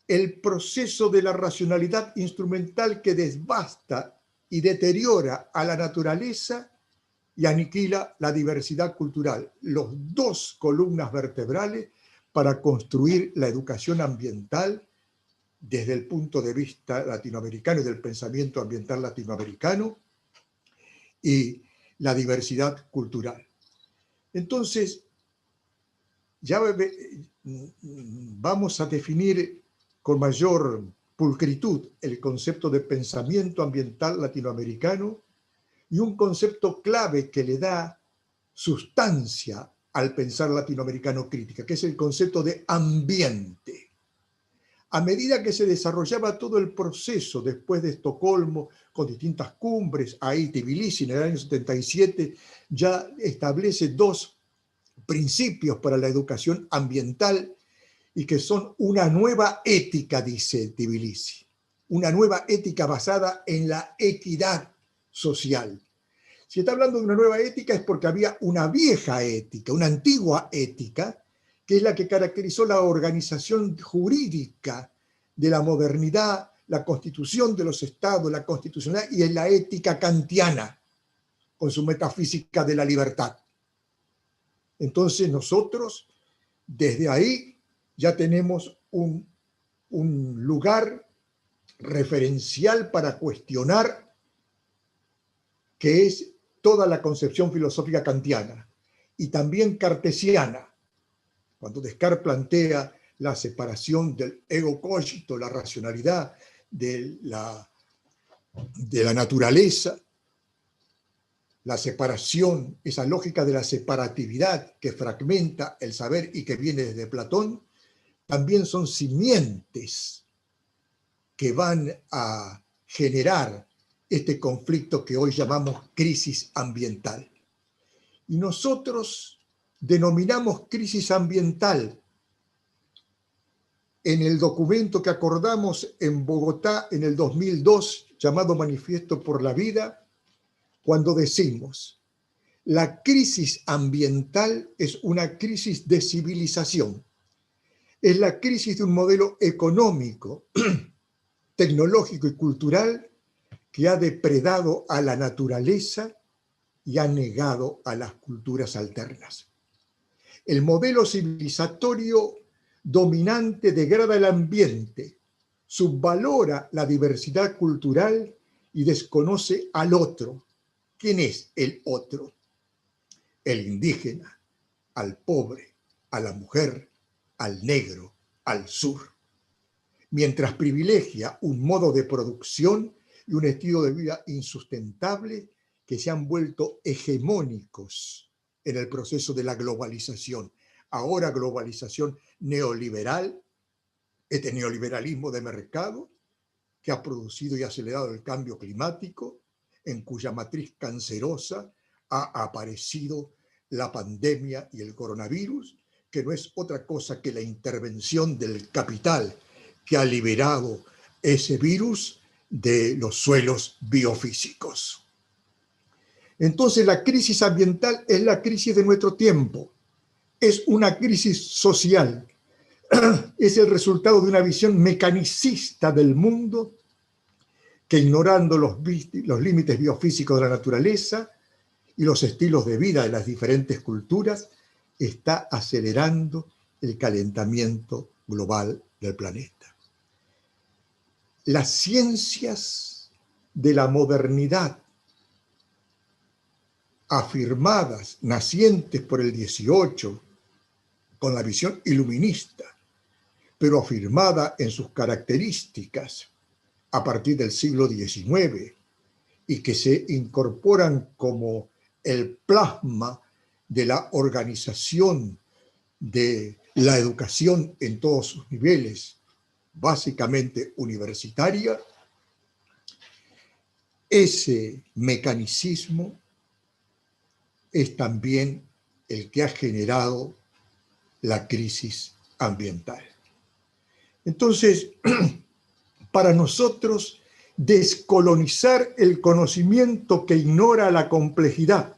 el proceso de la racionalidad instrumental que desbasta y deteriora a la naturaleza y aniquila la diversidad cultural, los 2 columnas vertebrales para construir la educación ambiental desde el punto de vista latinoamericano y del pensamiento ambiental latinoamericano y la diversidad cultural. Entonces, ya vamos a definir con mayor pulcritud el concepto de pensamiento ambiental latinoamericano y un concepto clave que le da sustancia al pensar latinoamericano crítica, que es el concepto de ambiente. A medida que se desarrollaba todo el proceso después de Estocolmo, con distintas cumbres, ahí Tbilisi en el año 77 ya establece 2 principios para la educación ambiental y que son una nueva ética, dice Tbilisi, una nueva ética basada en la equidad social. Si está hablando de una nueva ética es porque había una vieja ética, una antigua ética, que es la que caracterizó la organización jurídica de la modernidad, la constitución de los estados, la constitucionalidad, y es la ética kantiana, con su metafísica de la libertad. Entonces nosotros, desde ahí, ya tenemos un lugar referencial para cuestionar que es toda la concepción filosófica kantiana y también cartesiana. Cuando Descartes plantea la separación del ego cogito, la racionalidad de la naturaleza, la separación, esa lógica de la separatividad que fragmenta el saber y que viene desde Platón, también son simientes que van a generar este conflicto que hoy llamamos crisis ambiental. Y nosotros denominamos crisis ambiental en el documento que acordamos en Bogotá en el 2002, llamado Manifiesto por la Vida, cuando decimos: la crisis ambiental es una crisis de civilización, es la crisis de un modelo económico, tecnológico y cultural que ha depredado a la naturaleza y ha negado a las culturas alternas. El modelo civilizatorio dominante degrada el ambiente, subvalora la diversidad cultural y desconoce al otro. ¿Quién es el otro? El indígena, al pobre, a la mujer, al negro, al sur. Mientras privilegia un modo de producción y un estilo de vida insustentable que se han vuelto hegemónicos en el proceso de la globalización. Ahora globalización neoliberal, este neoliberalismo de mercado que ha producido y acelerado el cambio climático, en cuya matriz cancerosa ha aparecido la pandemia y el coronavirus, que no es otra cosa que la intervención del capital que ha liberado ese virus de los suelos biofísicos. Entonces la crisis ambiental es la crisis de nuestro tiempo, es una crisis social, es el resultado de una visión mecanicista del mundo que, ignorando los límites biofísicos de la naturaleza y los estilos de vida de las diferentes culturas, está acelerando el calentamiento global del planeta. Las ciencias de la modernidad afirmadas, nacientes por el 18, con la visión iluminista, pero afirmada en sus características a partir del siglo XIX y que se incorporan como el plasma de la organización de la educación en todos sus niveles, básicamente universitaria, ese mecanicismo es también el que ha generado la crisis ambiental. Entonces, para nosotros, descolonizar el conocimiento que ignora la complejidad,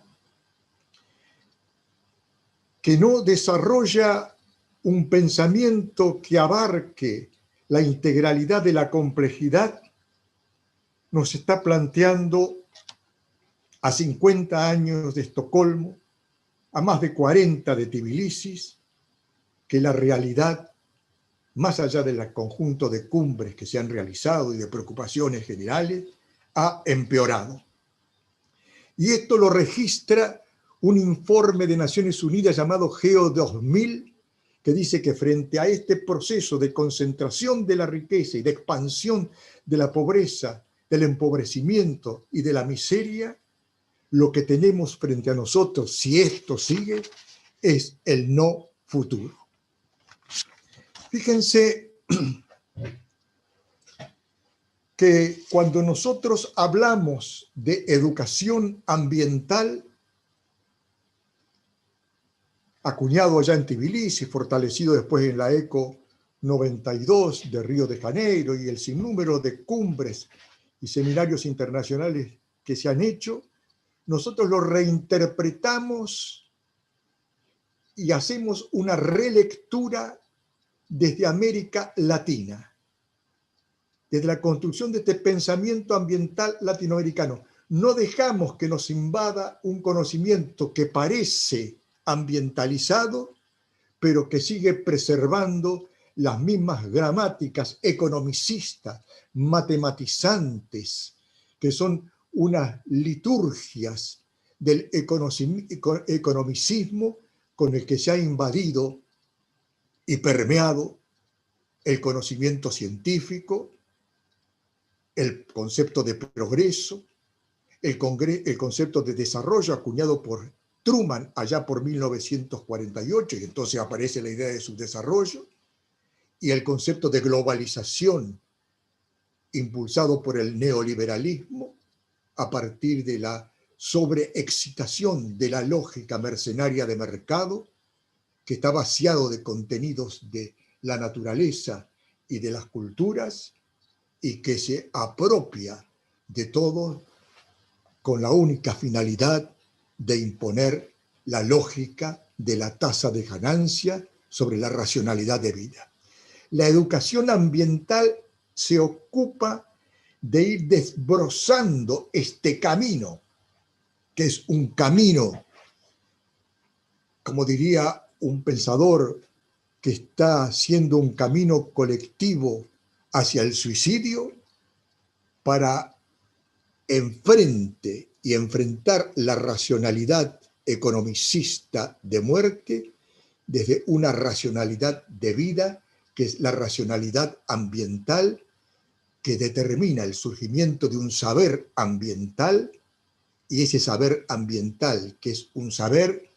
que no desarrolla un pensamiento que abarque la integralidad de la complejidad, nos está planteando a 50 años de Estocolmo, a más de 40 de Tbilisi, que la realidad, más allá del conjunto de cumbres que se han realizado y de preocupaciones generales, ha empeorado. Y esto lo registra un informe de Naciones Unidas llamado Geo 2000, que dice que frente a este proceso de concentración de la riqueza y de expansión de la pobreza, del empobrecimiento y de la miseria, lo que tenemos frente a nosotros, si esto sigue, es el no futuro. Fíjense que cuando nosotros hablamos de educación ambiental, acuñado allá en Tbilisi, fortalecido después en la ECO 92 de Río de Janeiro y el sinnúmero de cumbres y seminarios internacionales que se han hecho, nosotros lo reinterpretamos y hacemos una relectura desde América Latina, desde la construcción de este pensamiento ambiental latinoamericano. No dejamos que nos invada un conocimiento que parece ambientalizado, pero que sigue preservando las mismas gramáticas economicistas, matematizantes, que son unas liturgias del economicismo con el que se ha invadido y permeado el conocimiento científico, el concepto de progreso, el concepto de desarrollo acuñado por Truman allá por 1948, y entonces aparece la idea de su desarrollo, y el concepto de globalización impulsado por el neoliberalismo a partir de la sobreexcitación de la lógica mercenaria de mercado, que está vaciado de contenidos de la naturaleza y de las culturas, y que se apropia de todo con la única finalidad de imponer la lógica de la tasa de ganancia sobre la racionalidad de vida. La educación ambiental se ocupa de ir desbrozando este camino, que es un camino, como diría un pensador, que está siendo un camino colectivo hacia el suicidio, para enfrentar la racionalidad economicista de muerte desde una racionalidad de vida, que es la racionalidad ambiental, que determina el surgimiento de un saber ambiental, y ese saber ambiental, que es un saber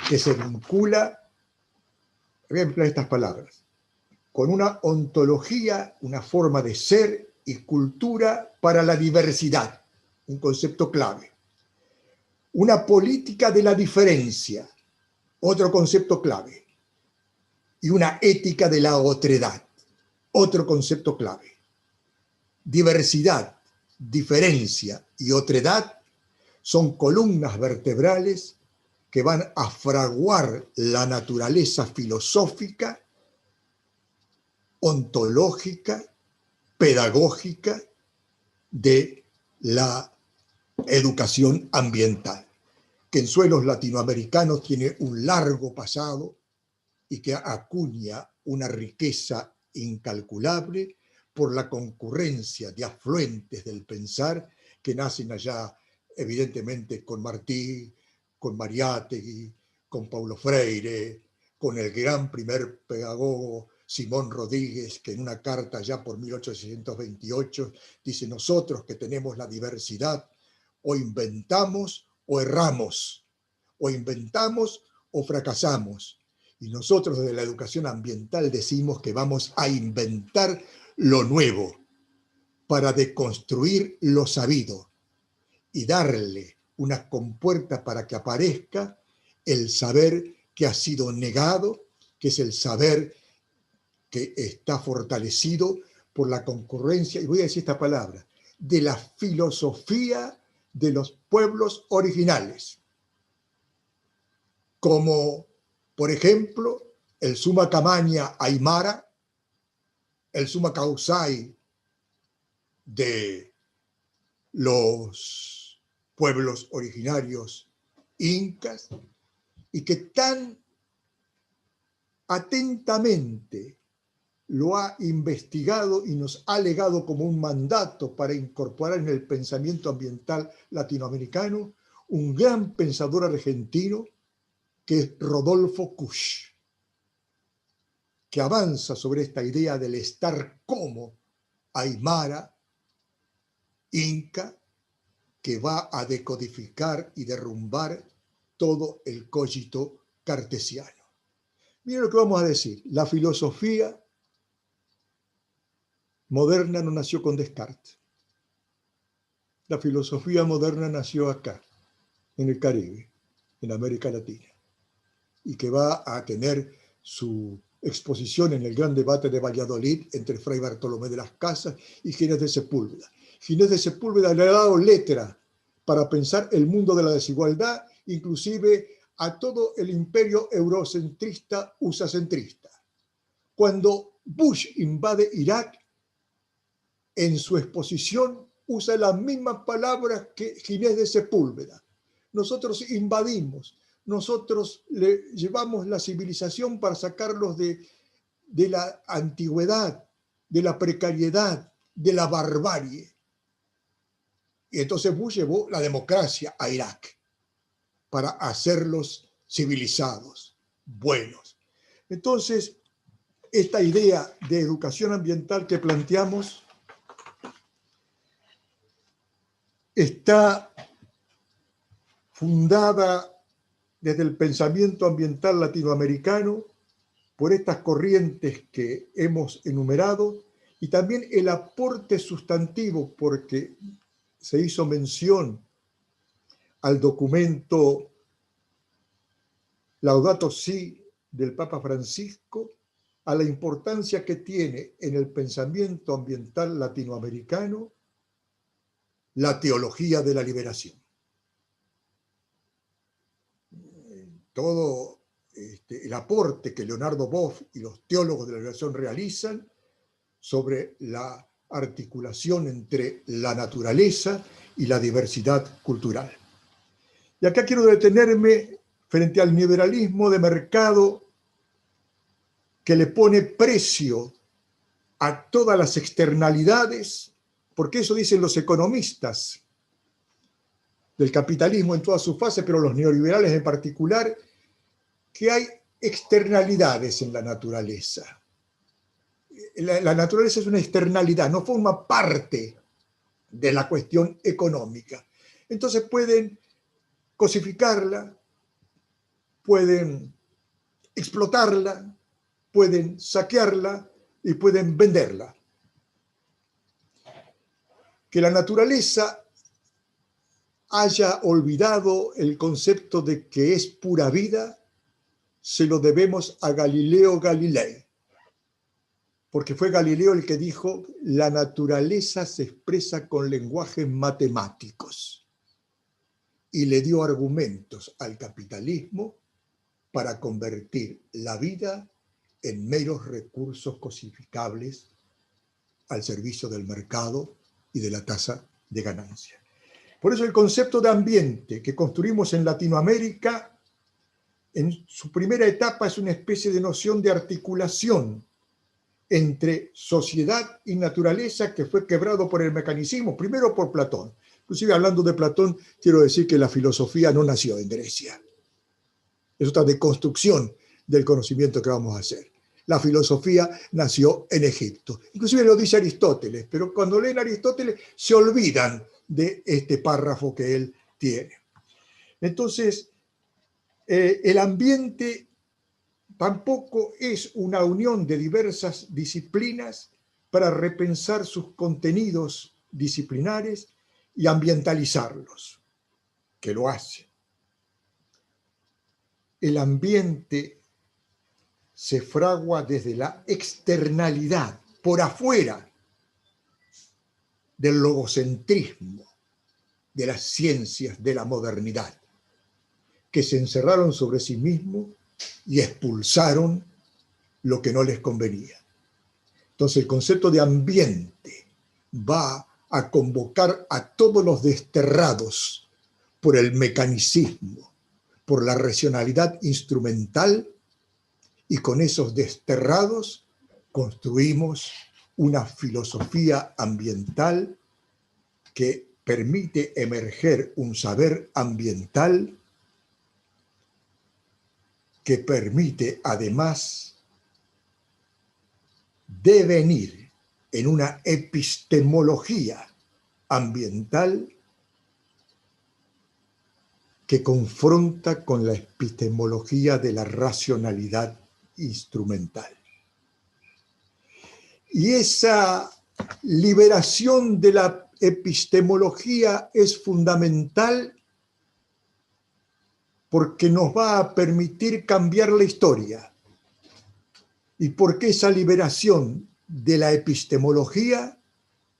que se vincula, voy a emplear estas palabras, con una ontología, una forma de ser y cultura para la diversidad, un concepto clave. Una política de la diferencia, otro concepto clave. Y una ética de la otredad, otro concepto clave. Diversidad, diferencia y otredad son columnas vertebrales que van a fraguar la naturaleza filosófica, ontológica, pedagógica de la educación ambiental, que en suelos latinoamericanos tiene un largo pasado y que acuña una riqueza incalculable por la concurrencia de afluentes del pensar que nacen allá, evidentemente, con Martí, con Mariátegui, con Paulo Freire, con el gran primer pedagogo Simón Rodríguez, que en una carta ya por 1828 dice: nosotros que tenemos la diversidad, o inventamos o erramos, o inventamos o fracasamos. Y nosotros desde la educación ambiental decimos que vamos a inventar lo nuevo para deconstruir lo sabido y darle una compuerta para que aparezca el saber que ha sido negado, que es el saber que está fortalecido por la concurrencia, y voy a decir esta palabra, de la filosofía de los pueblos originales, como por ejemplo el Suma Camaña Aymara, el Suma Causay de los pueblos originarios incas, y que tan atentamente lo ha investigado y nos ha legado como un mandato para incorporar en el pensamiento ambiental latinoamericano un gran pensador argentino que es Rodolfo Kusch, que avanza sobre esta idea del estar como aymara, inca, que va a decodificar y derrumbar todo el cogito cartesiano. Miren lo que vamos a decir. La filosofía moderna no nació con Descartes. La filosofía moderna nació acá, en el Caribe, en América Latina, y que va a tener su exposición en el gran debate de Valladolid entre Fray Bartolomé de las Casas y Ginés de Sepúlveda. Ginés de Sepúlveda le ha dado letra para pensar el mundo de la desigualdad, inclusive a todo el imperio eurocentrista, USA-centrista. Cuando Bush invade Irak, en su exposición usa las mismas palabras que Ginés de Sepúlveda. Nosotros invadimos, nosotros le llevamos la civilización para sacarlos de la antigüedad, de la precariedad, de la barbarie. Y entonces Bush llevó la democracia a Irak para hacerlos civilizados, buenos. Entonces, esta idea de educación ambiental que planteamos está fundada desde el pensamiento ambiental latinoamericano por estas corrientes que hemos enumerado, y también el aporte sustantivo, porque se hizo mención al documento Laudato Si del Papa Francisco, a la importancia que tiene en el pensamiento ambiental latinoamericano la teología de la liberación. Todo el aporte que Leonardo Boff y los teólogos de la liberación realizan sobre la articulación entre la naturaleza y la diversidad cultural. Y acá quiero detenerme frente al liberalismo de mercado que le pone precio a todas las externalidades, porque eso dicen los economistas del capitalismo en toda su fase, pero los neoliberales en particular, que hay externalidades en la naturaleza. La naturaleza es una externalidad, no forma parte de la cuestión económica. Entonces pueden cosificarla, pueden explotarla, pueden saquearla y pueden venderla. Que la naturaleza haya olvidado el concepto de que es pura vida, se lo debemos a Galileo Galilei, porque fue Galileo el que dijo: la naturaleza se expresa con lenguajes matemáticos, y le dio argumentos al capitalismo para convertir la vida en meros recursos cosificables al servicio del mercado y de la tasa de ganancia. Por eso el concepto de ambiente que construimos en Latinoamérica, en su primera etapa, es una especie de noción de articulación entre sociedad y naturaleza que fue quebrado por el mecanicismo, primero por Platón, Inclusive hablando de Platón, quiero decir que la filosofía no nació en Grecia. Es otra deconstrucción del conocimiento que vamos a hacer. La filosofía nació en Egipto. Inclusive lo dice Aristóteles, pero cuando leen a Aristóteles se olvidan de este párrafo que él tiene. Entonces, el ambiente tampoco es una unión de diversas disciplinas para repensar sus contenidos disciplinares y ambientalizarlos, que lo hace. El ambiente se fragua desde la externalidad, por afuera del logocentrismo de las ciencias de la modernidad, que se encerraron sobre sí mismos y expulsaron lo que no les convenía. Entonces el concepto de ambiente va a convocar a todos los desterrados por el mecanicismo, por la racionalidad instrumental, y con esos desterrados construimos una filosofía ambiental que permite emerger un saber ambiental que permite además devenir en una epistemología ambiental que confronta con la epistemología de la racionalidad instrumental. Y esa liberación de la epistemología es fundamental porque nos va a permitir cambiar la historia y porque esa liberación de la epistemología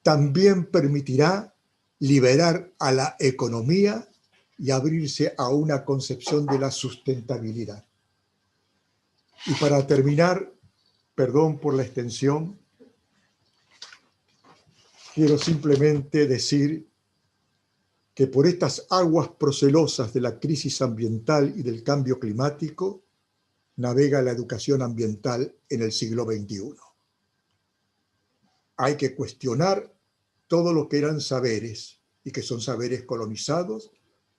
también permitirá liberar a la economía y abrirse a una concepción de la sustentabilidad. Y para terminar, perdón por la extensión, quiero simplemente decir que por estas aguas procelosas de la crisis ambiental y del cambio climático navega la educación ambiental en el siglo XXI. Hay que cuestionar todo lo que eran saberes y que son saberes colonizados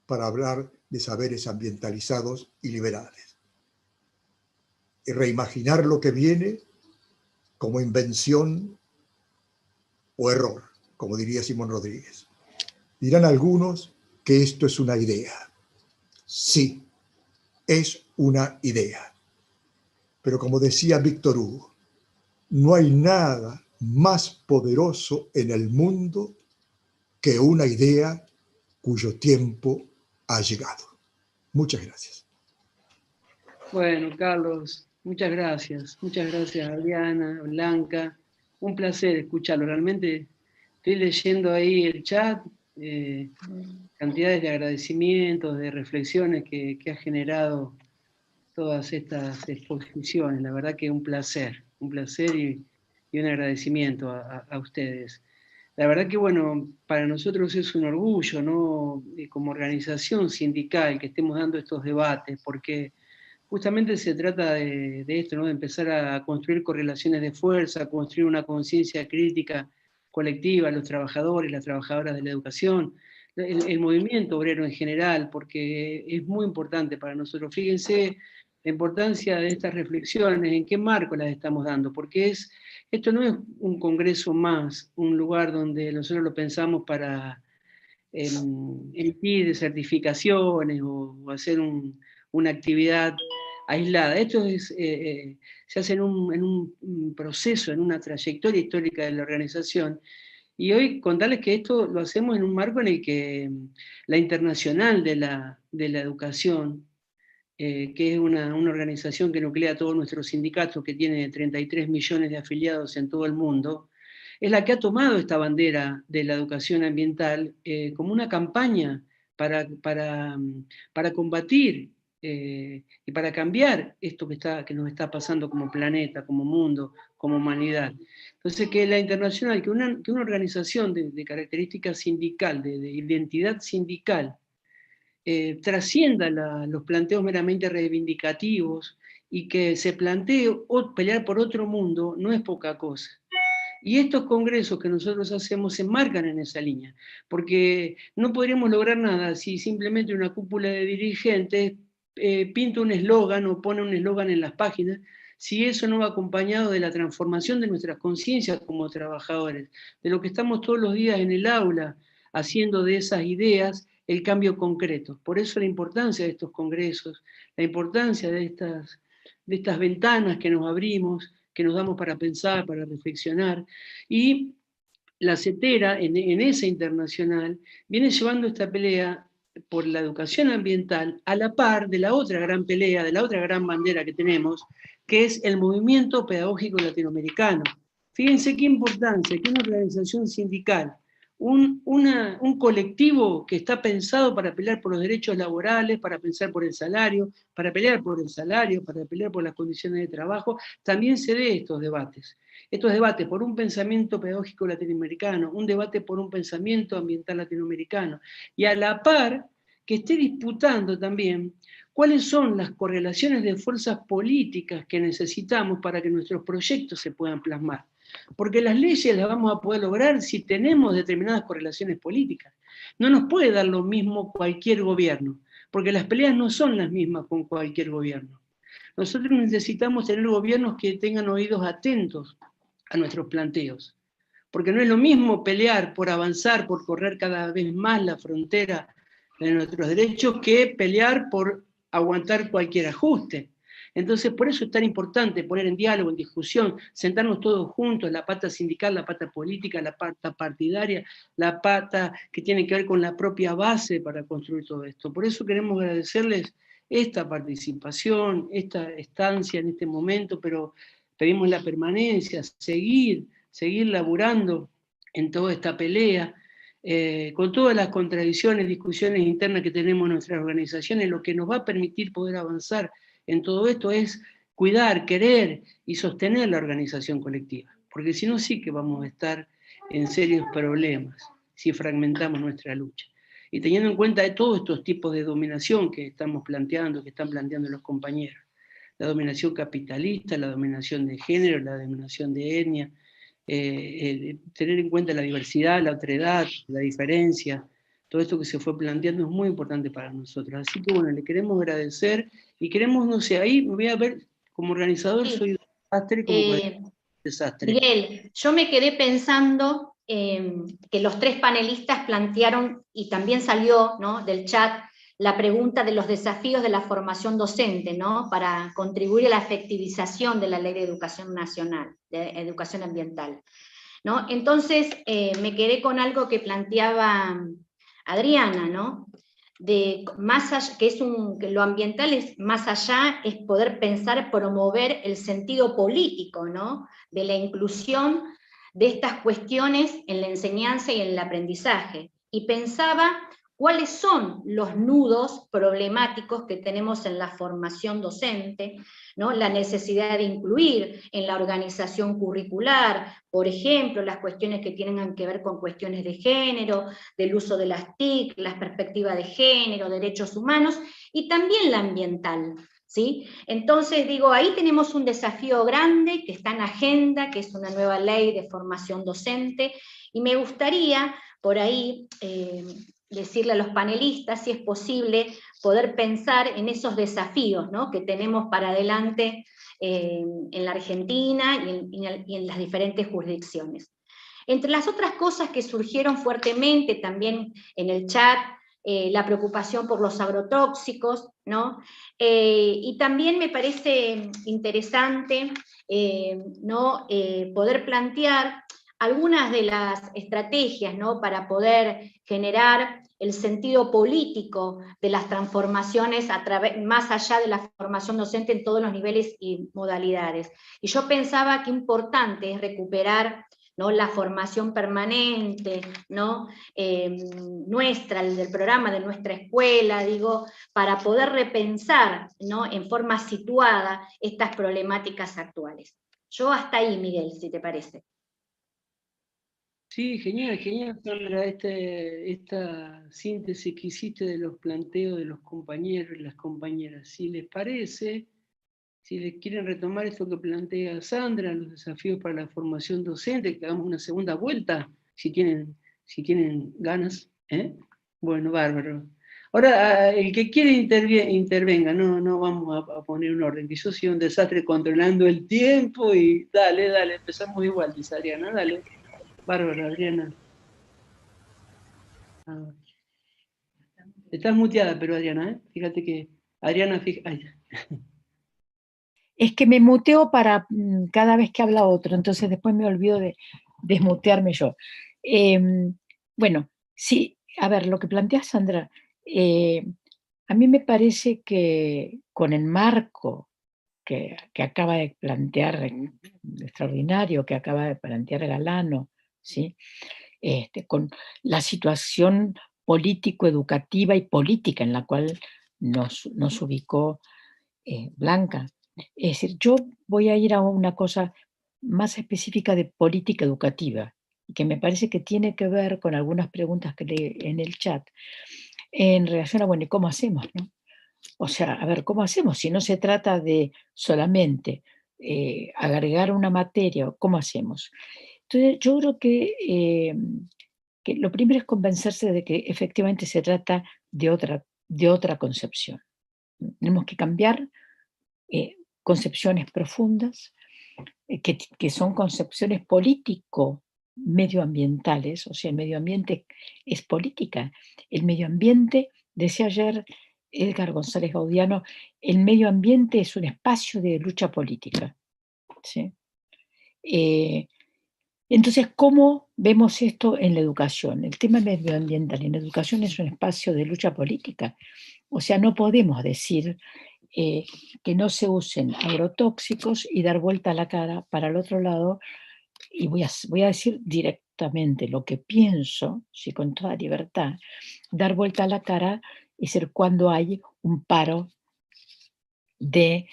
para hablar de saberes ambientalizados y liberales. Y reimaginar lo que viene como invención o error, como diría Simón Rodríguez. Dirán algunos que esto es una idea. Sí, es una idea. Pero como decía Víctor Hugo, no hay nada más poderoso en el mundo que una idea cuyo tiempo ha llegado. Muchas gracias. Bueno, Carlos, muchas gracias. Muchas gracias, Adriana, Blanca. Un placer escucharlo. Realmente estoy leyendo ahí el chat, cantidades de agradecimientos, de reflexiones que ha generado todas estas exposiciones. La verdad que un placer y un agradecimiento a ustedes. La verdad que, bueno, para nosotros es un orgullo, ¿no? Como organización sindical que estemos dando estos debates, porque justamente se trata de esto, ¿no? De empezar a construir correlaciones de fuerza, a construir una conciencia crítica colectiva, los trabajadores, las trabajadoras de la educación, el movimiento obrero en general, porque es muy importante para nosotros. Fíjense la importancia de estas reflexiones, en qué marco las estamos dando, porque esto no es un congreso más, un lugar donde nosotros lo pensamos para emitir certificaciones o hacer una actividad aislada. Esto se hace en un proceso, en una trayectoria histórica de la organización. Y hoy contarles que esto lo hacemos en un marco en el que la Internacional de la Educación, que es una organización que nuclea a todos nuestros sindicatos, que tiene 33 millones de afiliados en todo el mundo, es la que ha tomado esta bandera de la educación ambiental como una campaña para combatir y para cambiar esto que nos está pasando como planeta, como mundo, como humanidad. Entonces, que la internacional, que una organización de característica sindical, de identidad sindical, trascienda los planteos meramente reivindicativos y que se plantee pelear por otro mundo, no es poca cosa. Y estos congresos que nosotros hacemos se enmarcan en esa línea, porque no podríamos lograr nada si simplemente una cúpula de dirigentes pinta un eslogan o pone un eslogan en las páginas, si eso no va acompañado de la transformación de nuestras conciencias como trabajadores, de lo que estamos todos los días en el aula, haciendo de esas ideas el cambio concreto. Por eso la importancia de estos congresos, la importancia de estas ventanas que nos abrimos, que nos damos para pensar, para reflexionar, y la CETERA, en esa internacional, viene llevando esta pelea por la educación ambiental a la par de la otra gran pelea, de la otra gran bandera que tenemos, que es el movimiento pedagógico latinoamericano. Fíjense qué importancia que una organización sindical, un colectivo que está pensado para pelear por los derechos laborales, para pensar por el salario, para pelear por el salario, para pelear por las condiciones de trabajo, también se dé estos debates. Estos debates por un pensamiento pedagógico latinoamericano, un debate por un pensamiento ambiental latinoamericano, y a la par que esté disputando también cuáles son las correlaciones de fuerzas políticas que necesitamos para que nuestros proyectos se puedan plasmar. Porque las leyes las vamos a poder lograr si tenemos determinadas correlaciones políticas. No nos puede dar lo mismo cualquier gobierno, porque las peleas no son las mismas con cualquier gobierno. Nosotros necesitamos tener gobiernos que tengan oídos atentos a nuestros planteos. Porque no es lo mismo pelear por avanzar, por correr cada vez más la frontera de nuestros derechos, que pelear por aguantar cualquier ajuste. Entonces, por eso es tan importante poner en diálogo, en discusión, sentarnos todos juntos, la pata sindical, la pata política, la pata partidaria, la pata que tiene que ver con la propia base para construir todo esto. Por eso queremos agradecerles esta participación, esta estancia en este momento, pero pedimos la permanencia, seguir laburando en toda esta pelea, con todas las contradicciones, discusiones internas que tenemos en nuestras organizaciones. Lo que nos va a permitir poder avanzar en todo esto es cuidar, querer y sostener la organización colectiva, porque si no sí que vamos a estar en serios problemas si fragmentamos nuestra lucha. Y teniendo en cuenta de todos estos tipos de dominación que estamos planteando, que están planteando los compañeros, la dominación capitalista, la dominación de género, la dominación de etnia, tener en cuenta la diversidad, la otredad, la diferencia, todo esto que se fue planteando es muy importante para nosotros. Así que bueno, le queremos agradecer y queremos, no sé, ahí me voy a ver, como organizador Sí. soy un desastre, como desastre. Miguel, yo me quedé pensando que los tres panelistas plantearon, y también salió, ¿no?, del chat, la pregunta de los desafíos de la formación docente, ¿no?, para contribuir a la efectivización de la Ley de Educación Nacional, de Educación Ambiental, ¿no? Entonces, me quedé con algo que planteaba Adriana, ¿no?, de más allá, que lo ambiental es más allá, es poder pensar, promover el sentido político, ¿no?, de la inclusión de estas cuestiones en la enseñanza y en el aprendizaje. Y pensaba cuáles son los nudos problemáticos que tenemos en la formación docente, ¿no?, la necesidad de incluir en la organización curricular, por ejemplo, las cuestiones que tienen que ver con cuestiones de género, del uso de las TIC, las perspectivas de género, derechos humanos, y también la ambiental, ¿sí? Entonces, digo, ahí tenemos un desafío grande que está en agenda, que es una nueva ley de formación docente, y me gustaría, por ahí, decirle a los panelistas, si es posible, poder pensar en esos desafíos, ¿no?, que tenemos para adelante en la Argentina y en las diferentes jurisdicciones. Entre las otras cosas que surgieron fuertemente también en el chat, la preocupación por los agrotóxicos, ¿no? Y también me parece interesante, ¿no?, poder plantear algunas de las estrategias, ¿no?, para poder generar el sentido político de las transformaciones más allá de la formación docente en todos los niveles y modalidades. Y yo pensaba que importante es recuperar, ¿no?, la formación permanente, ¿no?, nuestra, del programa de nuestra escuela, digo, para poder repensar, ¿no?, en forma situada estas problemáticas actuales. Yo hasta ahí, Miguel, si te parece. Sí, genial, genial, Sandra, esta síntesis que hiciste de los planteos de los compañeros y las compañeras. Si les parece, si les quieren retomar esto que plantea Sandra, los desafíos para la formación docente, que hagamos una segunda vuelta, si tienen ganas. Bueno, bárbaro. Ahora, el que quiere intervenga, no vamos a poner un orden, que yo soy un desastre controlando el tiempo y dale, empezamos igual, dice Adriana, dale. Bárbaro, Adriana. Estás muteada, pero Adriana, fíjate que Adriana, Es que me muteo para cada vez que habla otro, entonces después me olvido de desmutearme yo. Bueno, sí, a ver, lo que plantea Sandra, a mí me parece que con el marco que acaba de plantear, extraordinario, que acaba de plantear Galano, ¿sí? Con la situación político-educativa y política en la cual nos ubicó Blanca. Es decir, yo voy a ir a una cosa más específica de política educativa, que me parece que tiene que ver con algunas preguntas que leí en el chat, en relación a, bueno, ¿y cómo hacemos, no? O sea, a ver, ¿cómo hacemos? Si no se trata de solamente agregar una materia, ¿cómo hacemos? Entonces, yo creo que lo primero es convencerse de que efectivamente se trata de otra concepción. Tenemos que cambiar concepciones profundas, que son concepciones político-medioambientales, o sea, el medio ambiente es política. El medio ambiente, decía ayer Edgar González Gaudiano, el medio ambiente es un espacio de lucha política. ¿Sí? Entonces, ¿cómo vemos esto en la educación? El tema medioambiental en la educación es un espacio de lucha política. O sea, no podemos decir que no se usen agrotóxicos y dar vuelta a la cara para el otro lado, y voy a decir directamente lo que pienso, sí, con toda libertad, dar vuelta a la cara es decir, cuando hay un paro de,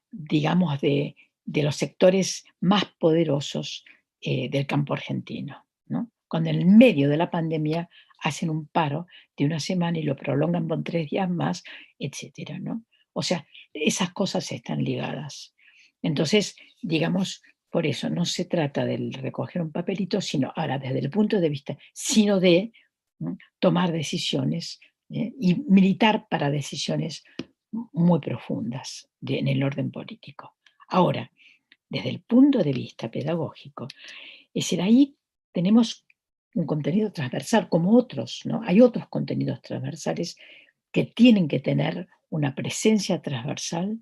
digamos, de los sectores más poderosos del campo argentino, ¿no? Cuando en el medio de la pandemia hacen un paro de una semana y lo prolongan por 3 días más, etcétera, ¿no? O sea, esas cosas están ligadas. Entonces, digamos, por eso no se trata de recoger un papelito, sino ahora desde el punto de vista, sino de, ¿no?, tomar decisiones y militar para decisiones muy profundas en el orden político. Ahora, desde el punto de vista pedagógico, es decir, ahí tenemos un contenido transversal como otros, ¿no? Hay otros contenidos transversales que tienen que tener una presencia transversal,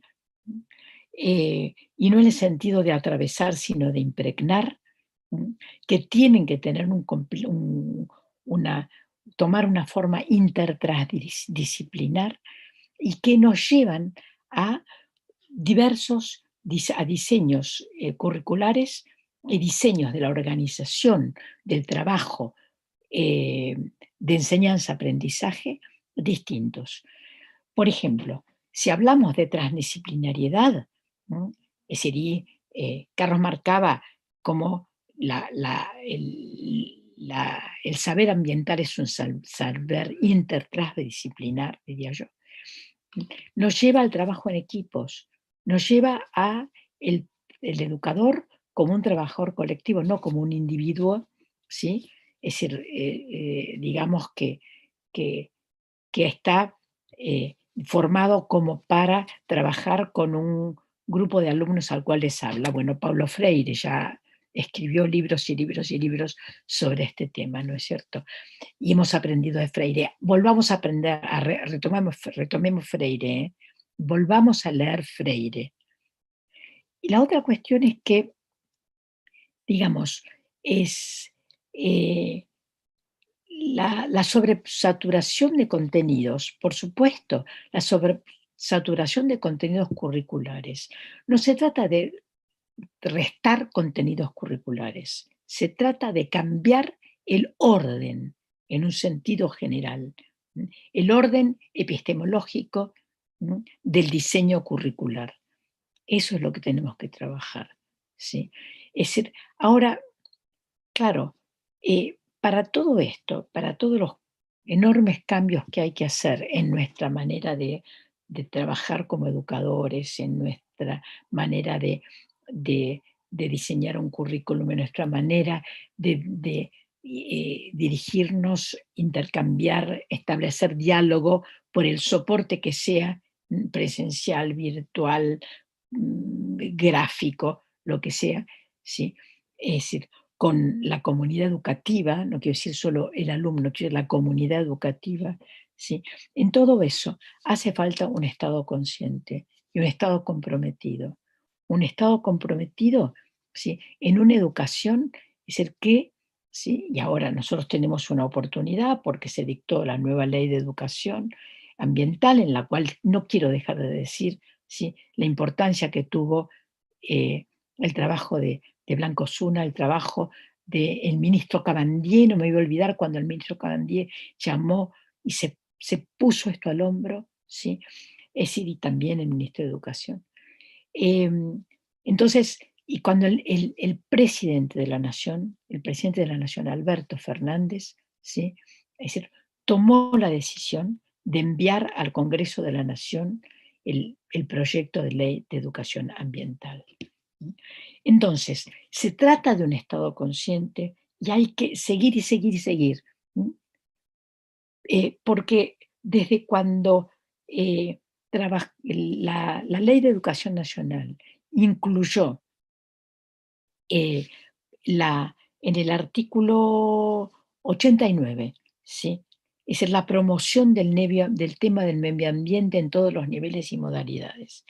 y no en el sentido de atravesar, sino de impregnar, que tienen que tener tomar una forma intertransdisciplinar y que nos llevan a a diseños curriculares y diseños de la organización del trabajo de enseñanza-aprendizaje distintos. Por ejemplo, si hablamos de transdisciplinariedad, ¿no?, es decir, Carlos marcaba como el saber ambiental es un saber intertransdisciplinar, diría yo. Nos lleva al trabajo en equipos, nos lleva a el educador como un trabajador colectivo, no como un individuo, ¿sí? Es decir, digamos que está formado como para trabajar con un grupo de alumnos al cual les habla. Bueno, Paulo Freire ya escribió libros y libros y libros sobre este tema, ¿no es cierto? Y hemos aprendido de Freire. Volvamos a aprender, retomemos Freire, volvamos a leer Freire. Y la otra cuestión es que, digamos, es la sobresaturación de contenidos, por supuesto, la sobresaturación de contenidos curriculares. No se trata de restar contenidos curriculares, se trata de cambiar el orden en un sentido general, el orden epistemológico del diseño curricular. Eso es lo que tenemos que trabajar, ¿sí? Es decir, ahora, claro, para todo esto, para todos los enormes cambios que hay que hacer en nuestra manera de trabajar como educadores, en nuestra manera de diseñar un currículum, en nuestra manera de dirigirnos, intercambiar, establecer diálogo por el soporte que sea, presencial, virtual, gráfico, lo que sea, ¿sí? Es decir, con la comunidad educativa, no quiero decir solo el alumno, quiero decir la comunidad educativa, ¿sí? En todo eso hace falta un Estado consciente y un Estado comprometido. Un Estado comprometido, ¿sí?, en una educación, es decir, que, ¿sí?, y ahora nosotros tenemos una oportunidad porque se dictó la nueva ley de educación ambiental, en la cual no quiero dejar de decir, ¿sí?, la importancia que tuvo el trabajo de Blanco Zuna, el trabajo del ministro Cabandier. No me voy a olvidar cuando el ministro Cabandier llamó y se puso esto al hombro, ¿sí? Es decir, y también el ministro de Educación. Entonces, y cuando el presidente de la Nación, Alberto Fernández, ¿sí?, es decir, tomó la decisión de enviar al Congreso de la Nación el proyecto de ley de educación ambiental. Entonces, se trata de un Estado consciente y hay que seguir y seguir y seguir. Porque desde cuando la Ley de Educación Nacional incluyó en el artículo 89, ¿sí?, es decir, la promoción del tema del medio ambiente en todos los niveles y modalidades.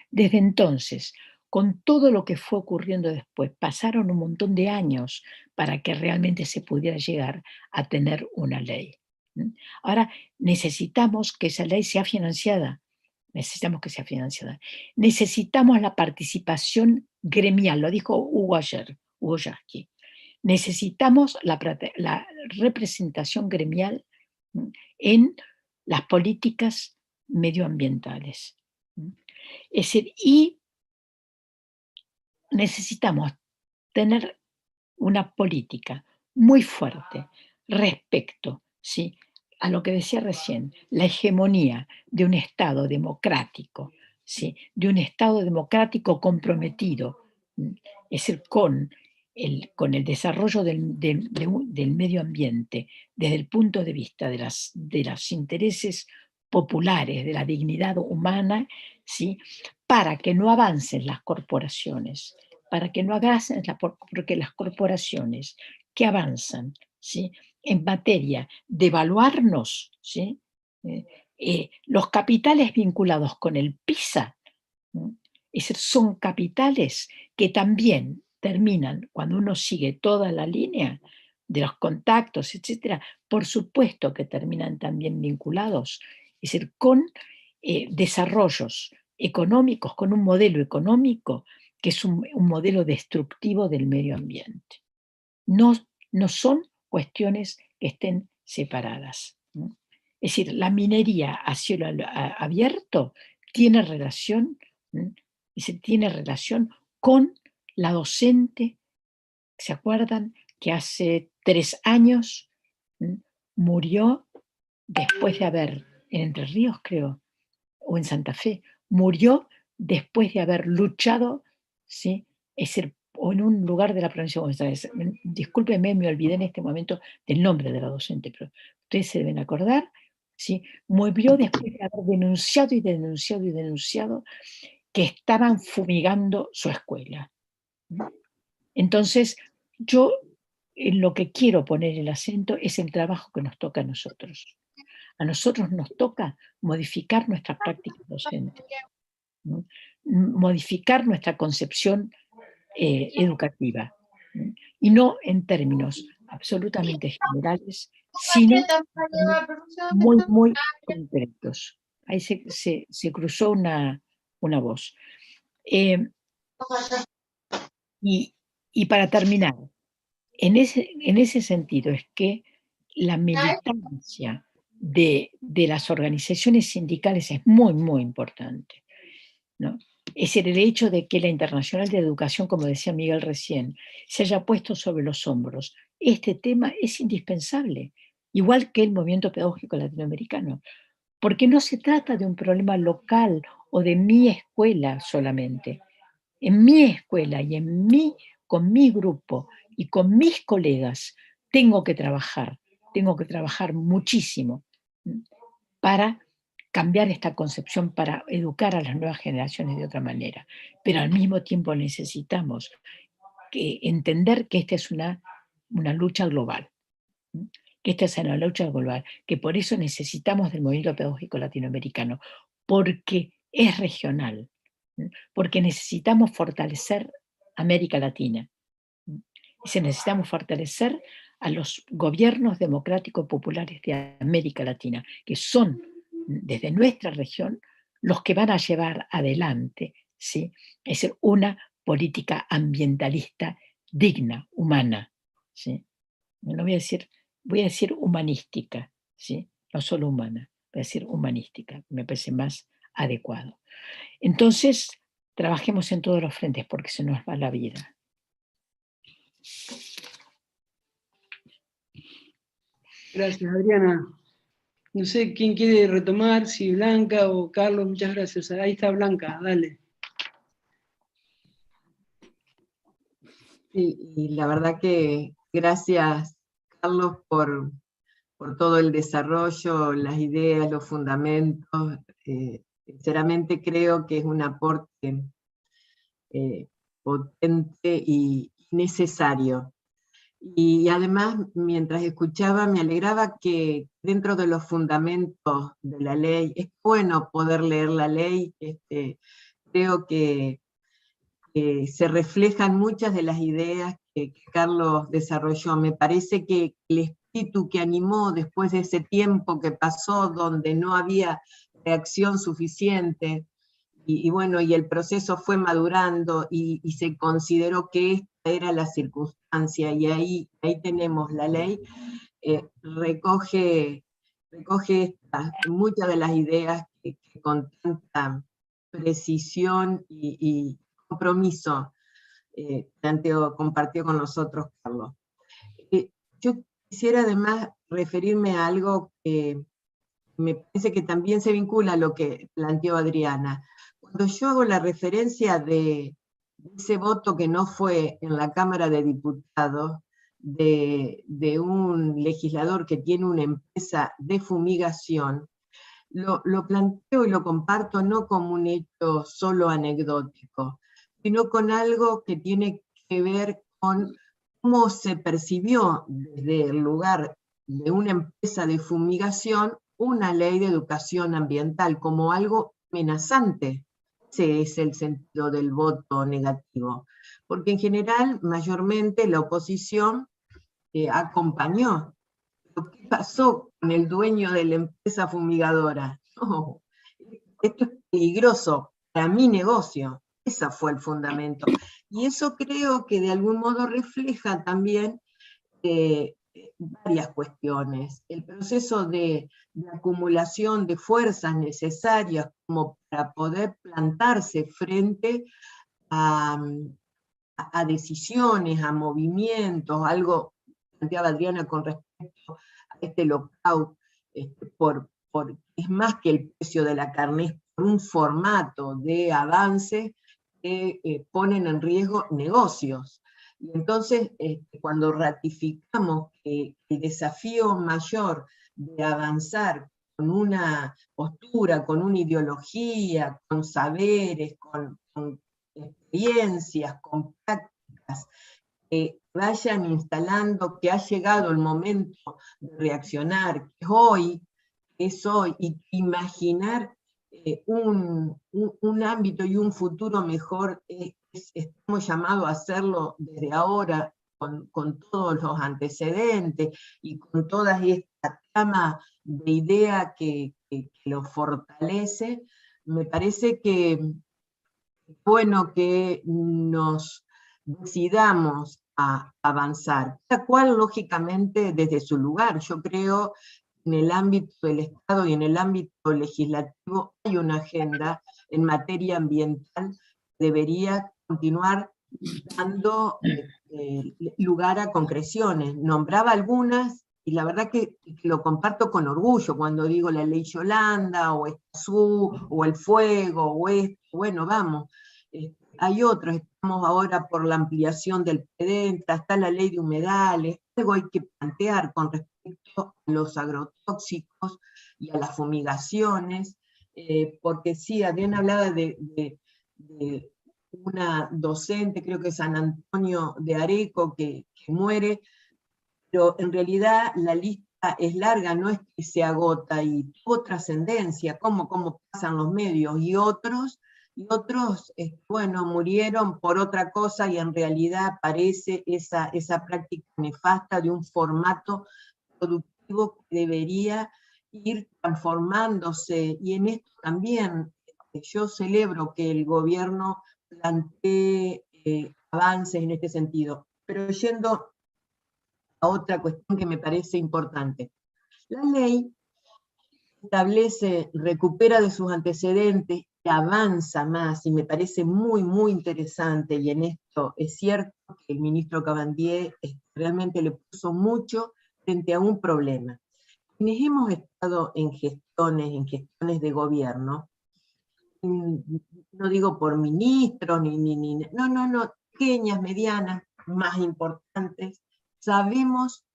Desde entonces, con todo lo que fue ocurriendo después, pasaron un montón de años para que realmente se pudiera llegar a tener una ley. Ahora necesitamos que esa ley sea financiada. Necesitamos la participación gremial, lo dijo Hugo ayer, Hugo Yasky. Necesitamos la representación gremial en las políticas medioambientales. Es decir, y necesitamos tener una política muy fuerte respecto, ¿sí?, a lo que decía recién, la hegemonía de un Estado democrático, ¿sí?, de un Estado democrático comprometido, es decir, con el desarrollo del medio ambiente desde el punto de vista de los intereses populares, de la dignidad humana, ¿sí?, para que no avancen las corporaciones, porque las corporaciones que avanzan, ¿sí?, en materia de evaluarnos, ¿sí?, los capitales vinculados con el PISA, es decir, son capitales que también terminan, cuando uno sigue toda la línea de los contactos, etcétera, por supuesto que terminan también vinculados, es decir, con desarrollos económicos, con un modelo económico que es un modelo destructivo del medio ambiente. No son cuestiones que estén separadas. Es decir, la minería a cielo abierto tiene relación, con la docente. ¿Se acuerdan que hace 3 años murió después de haber, en Entre Ríos creo, o en Santa Fe, murió después de haber luchado, ¿sí?, es decir, o en un lugar de la provincia de Buenos Aires? Discúlpenme, me olvidé en este momento del nombre de la docente, pero ustedes se deben acordar, ¿sí? Murió después de haber denunciado y denunciado y denunciado que estaban fumigando su escuela. Entonces, yo en lo que quiero poner el acento es el trabajo que nos toca a nosotros. A nosotros nos toca modificar nuestras prácticas docentes, modificar nuestra concepción educativa, y no en términos absolutamente generales, sino muy, muy concretos. Ahí se cruzó una voz. Y para terminar, en ese sentido es que la militancia de las organizaciones sindicales es muy, muy importante, ¿no? Es el hecho de que la Internacional de Educación, como decía Miguel recién, se haya puesto sobre los hombros este tema es indispensable, igual que el movimiento pedagógico latinoamericano, porque no se trata de un problema local o de mi escuela solamente. En mi escuela y con mi grupo y con mis colegas tengo que trabajar muchísimo para cambiar esta concepción, para educar a las nuevas generaciones de otra manera. Pero al mismo tiempo necesitamos entender que esta es una lucha global, que esta es una lucha global, que por eso necesitamos del movimiento pedagógico latinoamericano, porque es regional, porque necesitamos fortalecer América Latina, y necesitamos fortalecer a los gobiernos democráticos populares de América Latina, que son, desde nuestra región, los que van a llevar adelante, ¿sí?, es decir, una política ambientalista digna, humana, ¿sí? No voy a decir humanística, ¿sí? No solo humana, voy a decir humanística, me parece más adecuado. Entonces, trabajemos en todos los frentes porque se nos va la vida. Gracias, Adriana. No sé quién quiere retomar, si Blanca o Carlos. Muchas gracias. Ahí está Blanca, dale. Sí, y la verdad que gracias, Carlos, por todo el desarrollo, las ideas, los fundamentos. Sinceramente creo que es un aporte potente y necesario. Y además, mientras escuchaba, me alegraba que dentro de los fundamentos de la ley, es bueno poder leer la ley, creo que se reflejan muchas de las ideas que Carlos desarrolló. Me parece que el espíritu que animó después de ese tiempo que pasó, donde no había reacción suficiente, y bueno, y el proceso fue madurando y se consideró que esta era la circunstancia, y ahí tenemos la ley, recoge muchas de las ideas que con tanta precisión y compromiso compartió con nosotros Carlos. Yo quisiera además referirme a algo que me parece que también se vincula a lo que planteó Adriana. Cuando yo hago la referencia de ese voto que no fue en la Cámara de Diputados, de un legislador que tiene una empresa de fumigación, lo planteo y lo comparto no como un hecho solo anecdótico, sino con algo que tiene que ver con cómo se percibió desde el lugar de una empresa de fumigación una ley de educación ambiental como algo amenazante. Ese es el sentido del voto negativo, porque en general, mayormente, la oposición acompañó. ¿Qué pasó con el dueño de la empresa fumigadora? No, esto es peligroso para mi negocio. Ese fue el fundamento. Y eso creo que de algún modo refleja también varias cuestiones. El proceso de acumulación de fuerzas necesarias como para poder plantarse frente a decisiones, a movimientos, algo planteaba Adriana con respecto a este lockout, es más que el precio de la carne, es por un formato de avance que ponen en riesgo negocios. Y entonces, cuando ratificamos que el desafío mayor de avanzar con una postura, con una ideología, con saberes, con experiencias, con prácticas, que vayan instalando que ha llegado el momento de reaccionar, que es hoy, y imaginar un ámbito y un futuro mejor, estamos llamados a hacerlo desde ahora, con todos los antecedentes y con toda esta trama de idea que lo fortalece. Me parece que bueno que nos decidamos a avanzar, cada cual lógicamente desde su lugar. Yo creo en el ámbito del Estado y en el ámbito legislativo hay una agenda en materia ambiental que debería continuar dando lugar a concreciones. Nombraba algunas y la verdad que lo comparto con orgullo cuando digo la ley Yolanda, o Escazú, o el fuego, o esto, bueno, vamos. Hay otros, estamos ahora por la ampliación del PEDENTRA, está la ley de humedales, algo hay que plantear con respecto a los agrotóxicos y a las fumigaciones, porque sí, Adriana hablaba de una docente, creo que San Antonio de Areco, que muere, pero en realidad la lista es larga, no es que se agota, y tuvo trascendencia, cómo pasan los medios, y otros, bueno, murieron por otra cosa, y en realidad aparece esa práctica nefasta de un formato productivo que debería ir transformándose, y en esto también yo celebro que el gobierno plantee avances en este sentido. Pero yendo a otra cuestión que me parece importante. La ley establece, recupera de sus antecedentes, y avanza más, y me parece muy, muy interesante, y en esto es cierto que el ministro Cabandier realmente le puso mucho frente a un problema. Quienes hemos estado en gestiones de gobierno, no digo por ministros, no, pequeñas, medianas, más importantes, sabemos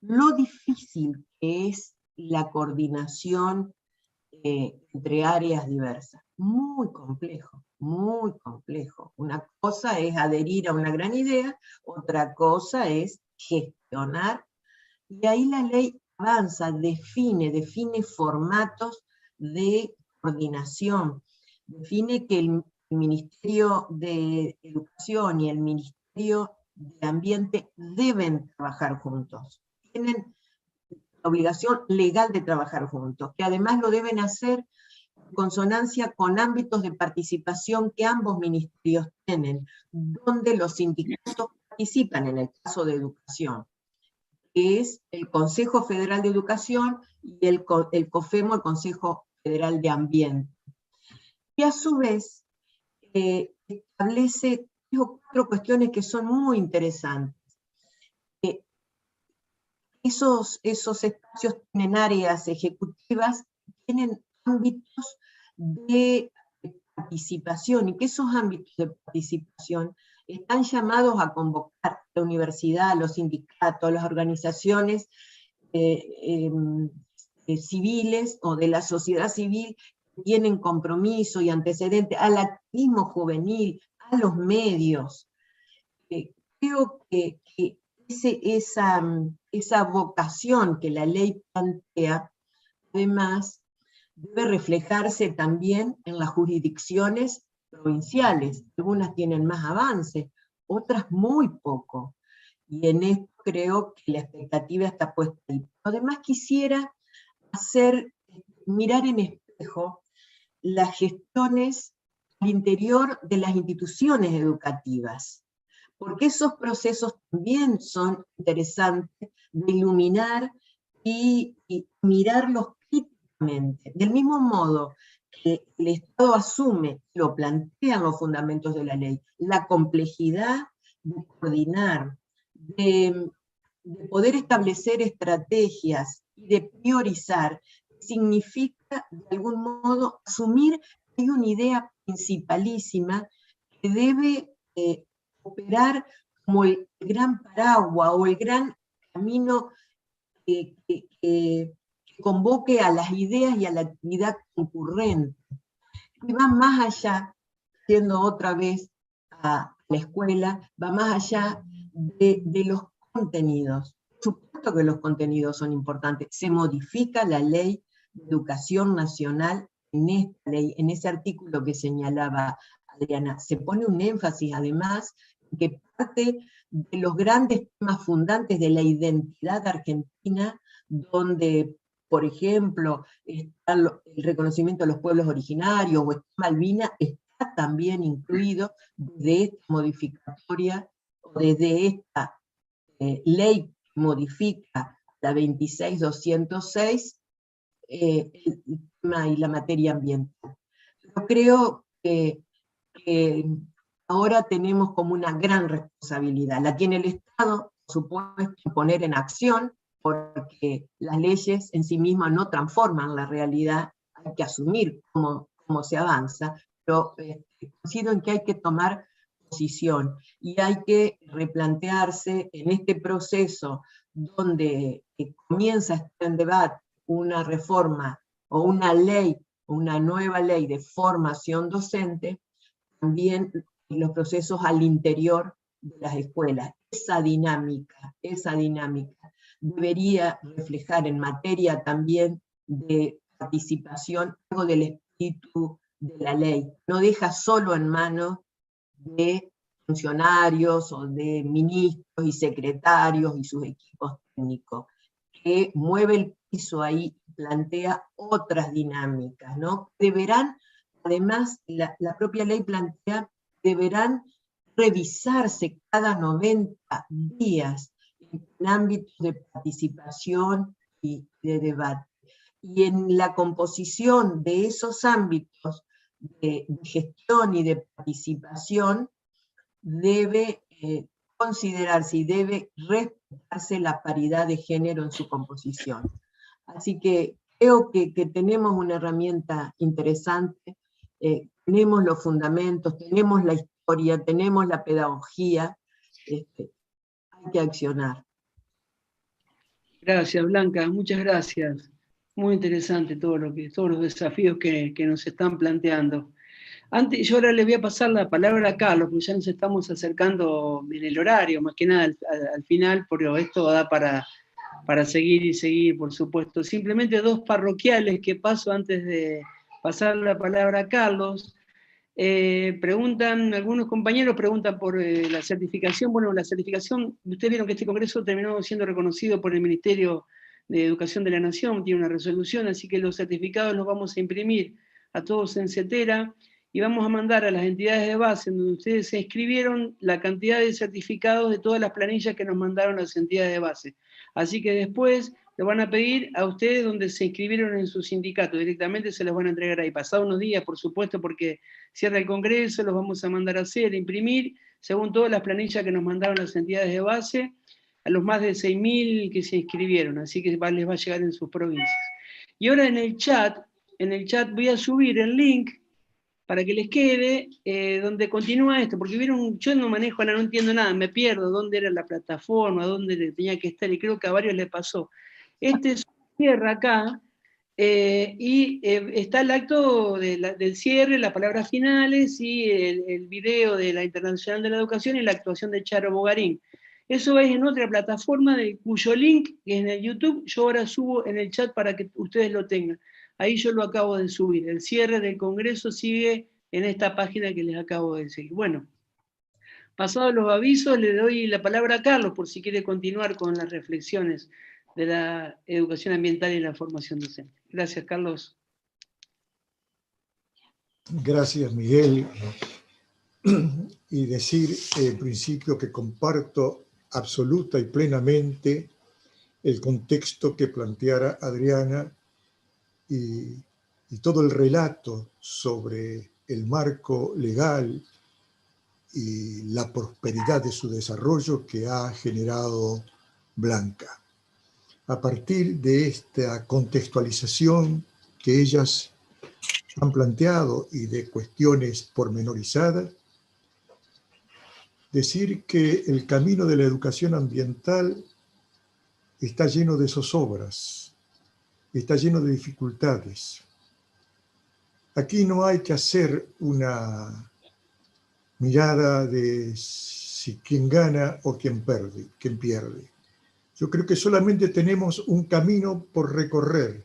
lo difícil que es la coordinación entre áreas diversas. Muy complejo, muy complejo. Una cosa es adherir a una gran idea, otra cosa es gestionar, y ahí la ley avanza, define formatos de coordinación, define que el Ministerio de Educación y el Ministerio de Ambiente deben trabajar juntos, tienen la obligación legal de trabajar juntos, que además lo deben hacer en consonancia con ámbitos de participación que ambos ministerios tienen, donde los sindicatos participan en el caso de educación, que es el Consejo Federal de Educación y el COFEMO, el Consejo Federal de Ambiente. Y a su vez establece 3 o 4 cuestiones que son muy interesantes. Esos espacios tienen áreas ejecutivas, tienen ámbitos de participación, y que esos ámbitos de participación están llamados a convocar a la universidad, a los sindicatos, a las organizaciones civiles o de la sociedad civil que tienen compromiso y antecedentes, al activismo juvenil, a los medios. Creo que esa vocación que la ley plantea, además, debe reflejarse también en las jurisdicciones provinciales. Algunas tienen más avance, otras muy poco. Y en esto creo que la expectativa está puesta ahí. Además quisiera mirar en espejo las gestiones al interior de las instituciones educativas, porque esos procesos también son interesantes de iluminar y mirarlos críticamente. Del mismo modo que el Estado asume, lo plantean los fundamentos de la ley, la complejidad de coordinar, de poder establecer estrategias y de priorizar, significa de algún modo asumir que hay una idea principalísima que debe operar como el gran paraguas o el gran camino que convoque a las ideas y a la actividad concurrente. Y va más allá, yendo otra vez a la escuela, va más allá de los contenidos. Por supuesto que los contenidos son importantes. Se modifica la ley de educación nacional en esta ley, en ese artículo que señalaba Adriana. Se pone un énfasis además que parte de los grandes temas fundantes de la identidad argentina, donde, por ejemplo, está el reconocimiento de los pueblos originarios, o está Malvinas, está también incluido desde esta modificatoria, o desde esta ley que modifica la 26206, el tema y la materia ambiental. Yo creo que ahora tenemos como una gran responsabilidad. La tiene el Estado, por supuesto, poner en acción porque las leyes en sí mismas no transforman la realidad, hay que asumir cómo se avanza, pero coincido en que hay que tomar posición y hay que replantearse en este proceso donde comienza a estar en debate una reforma o una ley, una nueva ley de formación docente, también los procesos al interior de las escuelas. Esa dinámica debería reflejar en materia también de participación algo del espíritu de la ley. No deja solo en manos de funcionarios o de ministros y secretarios y sus equipos técnicos, que mueve el piso ahí, plantea otras dinámicas, ¿no? Deberán, además, la propia ley plantea, deberán revisarse cada 90 días en ámbitos de participación y de debate. Y en la composición de esos ámbitos de gestión y de participación debe considerarse y debe respetarse la paridad de género en su composición. Así que creo que tenemos una herramienta interesante, tenemos los fundamentos, tenemos la historia, tenemos la pedagogía, hay que accionar. Gracias, Blanca, muchas gracias. Muy interesante todos los desafíos que nos están planteando. Antes, yo ahora le voy a pasar la palabra a Carlos, porque ya nos estamos acercando en el horario, más que nada al final, pero esto da para seguir y seguir, por supuesto. Simplemente dos parroquiales que paso antes de pasar la palabra a Carlos. Algunos compañeros preguntan por la certificación. Bueno, la certificación, ustedes vieron que este congreso terminó siendo reconocido por el Ministerio de Educación de la Nación, tiene una resolución, así que los certificados los vamos a imprimir a todos en CETERA y vamos a mandar a las entidades de base en donde ustedes se inscribieron la cantidad de certificados de todas las planillas que nos mandaron las entidades de base. Así que después lo van a pedir a ustedes donde se inscribieron en su sindicato, directamente se los van a entregar ahí. Pasados unos días, por supuesto, porque cierra el congreso, los vamos a mandar a hacer, a imprimir, según todas las planillas que nos mandaron las entidades de base, a los más de 6.000 que se inscribieron, así que les va a llegar en sus provincias. Y ahora en el chat voy a subir el link para que les quede donde continúa esto, porque vieron, yo no manejo, no entiendo nada, me pierdo dónde era la plataforma, dónde tenía que estar, y creo que a varios les pasó. Este cierra acá, y está el acto del cierre, las palabras finales, y el video de la Internacional de la Educación y la actuación de Charo Bogarín. Eso es en otra plataforma, cuyo link, que es en el YouTube, yo ahora subo en el chat para que ustedes lo tengan. Ahí yo lo acabo de subir. El cierre del Congreso sigue en esta página que les acabo de decir. Bueno, pasados los avisos, le doy la palabra a Carlos por si quiere continuar con las reflexiones de la educación ambiental y la formación docente. Gracias, Carlos. Gracias, Miguel. Y decir en principio que comparto absoluta y plenamente el contexto que planteara Adriana y todo el relato sobre el marco legal y la prosperidad de su desarrollo que ha generado Blanca. A partir de esta contextualización que ellas han planteado y de cuestiones pormenorizadas, decir que el camino de la educación ambiental está lleno de zozobras, está lleno de dificultades. Aquí no hay que hacer una mirada de si quién gana o quién pierde. Yo creo que solamente tenemos un camino por recorrer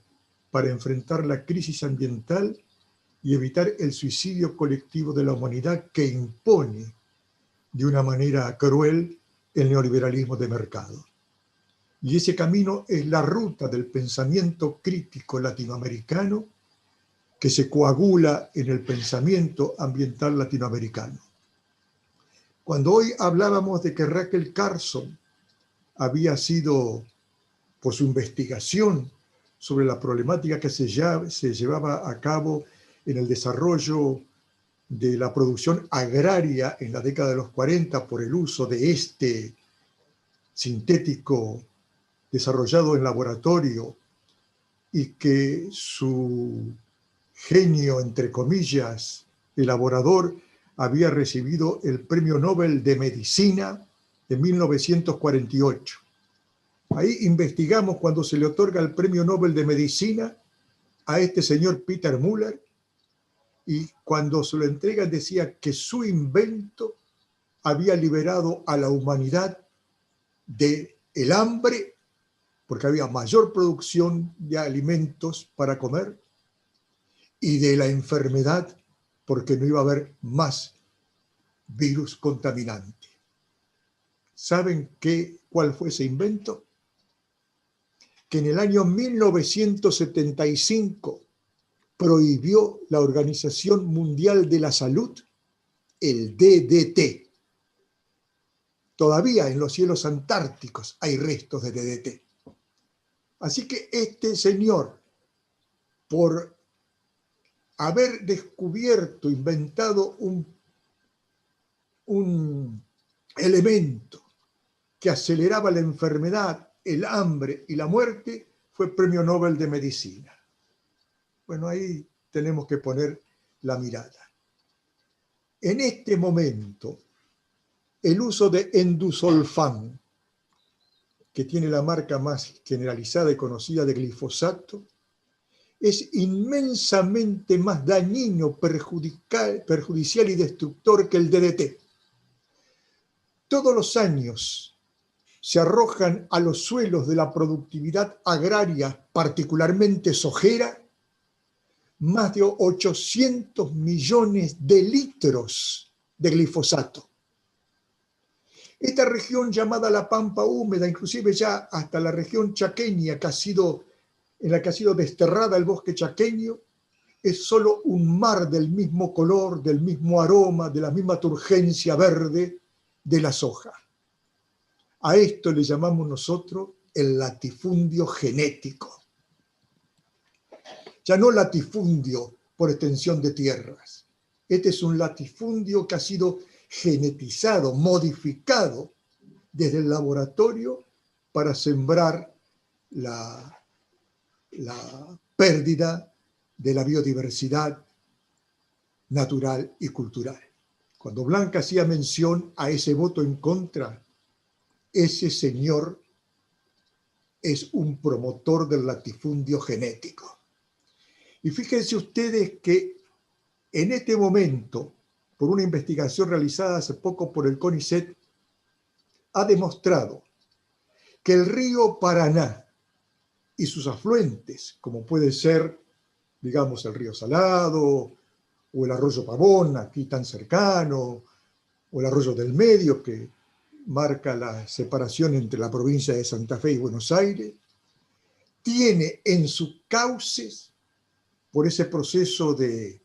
para enfrentar la crisis ambiental y evitar el suicidio colectivo de la humanidad que impone de una manera cruel el neoliberalismo de mercado. Y ese camino es la ruta del pensamiento crítico latinoamericano que se coagula en el pensamiento ambiental latinoamericano. Cuando hoy hablábamos de que Rachel Carson había sido, por su investigación sobre la problemática que se llevaba a cabo en el desarrollo de la producción agraria en la década de los 40 por el uso de este sintético desarrollado en laboratorio y que su genio, entre comillas, elaborador, había recibido el Premio Nobel de Medicina de 1948. Ahí investigamos cuando se le otorga el Premio Nobel de Medicina a este señor Peter Müller, y cuando se lo entregan decía que su invento había liberado a la humanidad del hambre, porque había mayor producción de alimentos para comer, y de la enfermedad, porque no iba a haber más virus contaminante. ¿Saben cuál fue ese invento? Que en el año 1975 prohibió la Organización Mundial de la Salud el DDT. Todavía en los cielos antárticos hay restos de DDT. Así que este señor, por haber descubierto, inventado un elemento que aceleraba la enfermedad, el hambre y la muerte, fue Premio Nobel de Medicina. Bueno, ahí tenemos que poner la mirada. En este momento, el uso de endusolfán, que tiene la marca más generalizada y conocida de glifosato, es inmensamente más dañino, perjudicial y destructor que el DDT. Todos los años se arrojan a los suelos de la productividad agraria, particularmente sojera, más de 800 millones de litros de glifosato. Esta región llamada la Pampa Húmeda, inclusive ya hasta la región chaqueña, en la que ha sido desterrada el bosque chaqueño, es solo un mar del mismo color, del mismo aroma, de la misma turgencia verde de la soja. A esto le llamamos nosotros el latifundio genético. Ya no latifundio por extensión de tierras. Este es un latifundio que ha sido genetizado, modificado desde el laboratorio para sembrar la pérdida de la biodiversidad natural y cultural. Cuando Blanca hacía mención a ese voto en contra, ese señor es un promotor del latifundio genético. Y fíjense ustedes que en este momento, por una investigación realizada hace poco por el CONICET, ha demostrado que el río Paraná y sus afluentes, como puede ser, digamos, el río Salado o el arroyo Pavón, aquí tan cercano, o el arroyo del Medio, que marca la separación entre la provincia de Santa Fe y Buenos Aires, tiene en sus cauces, por ese proceso de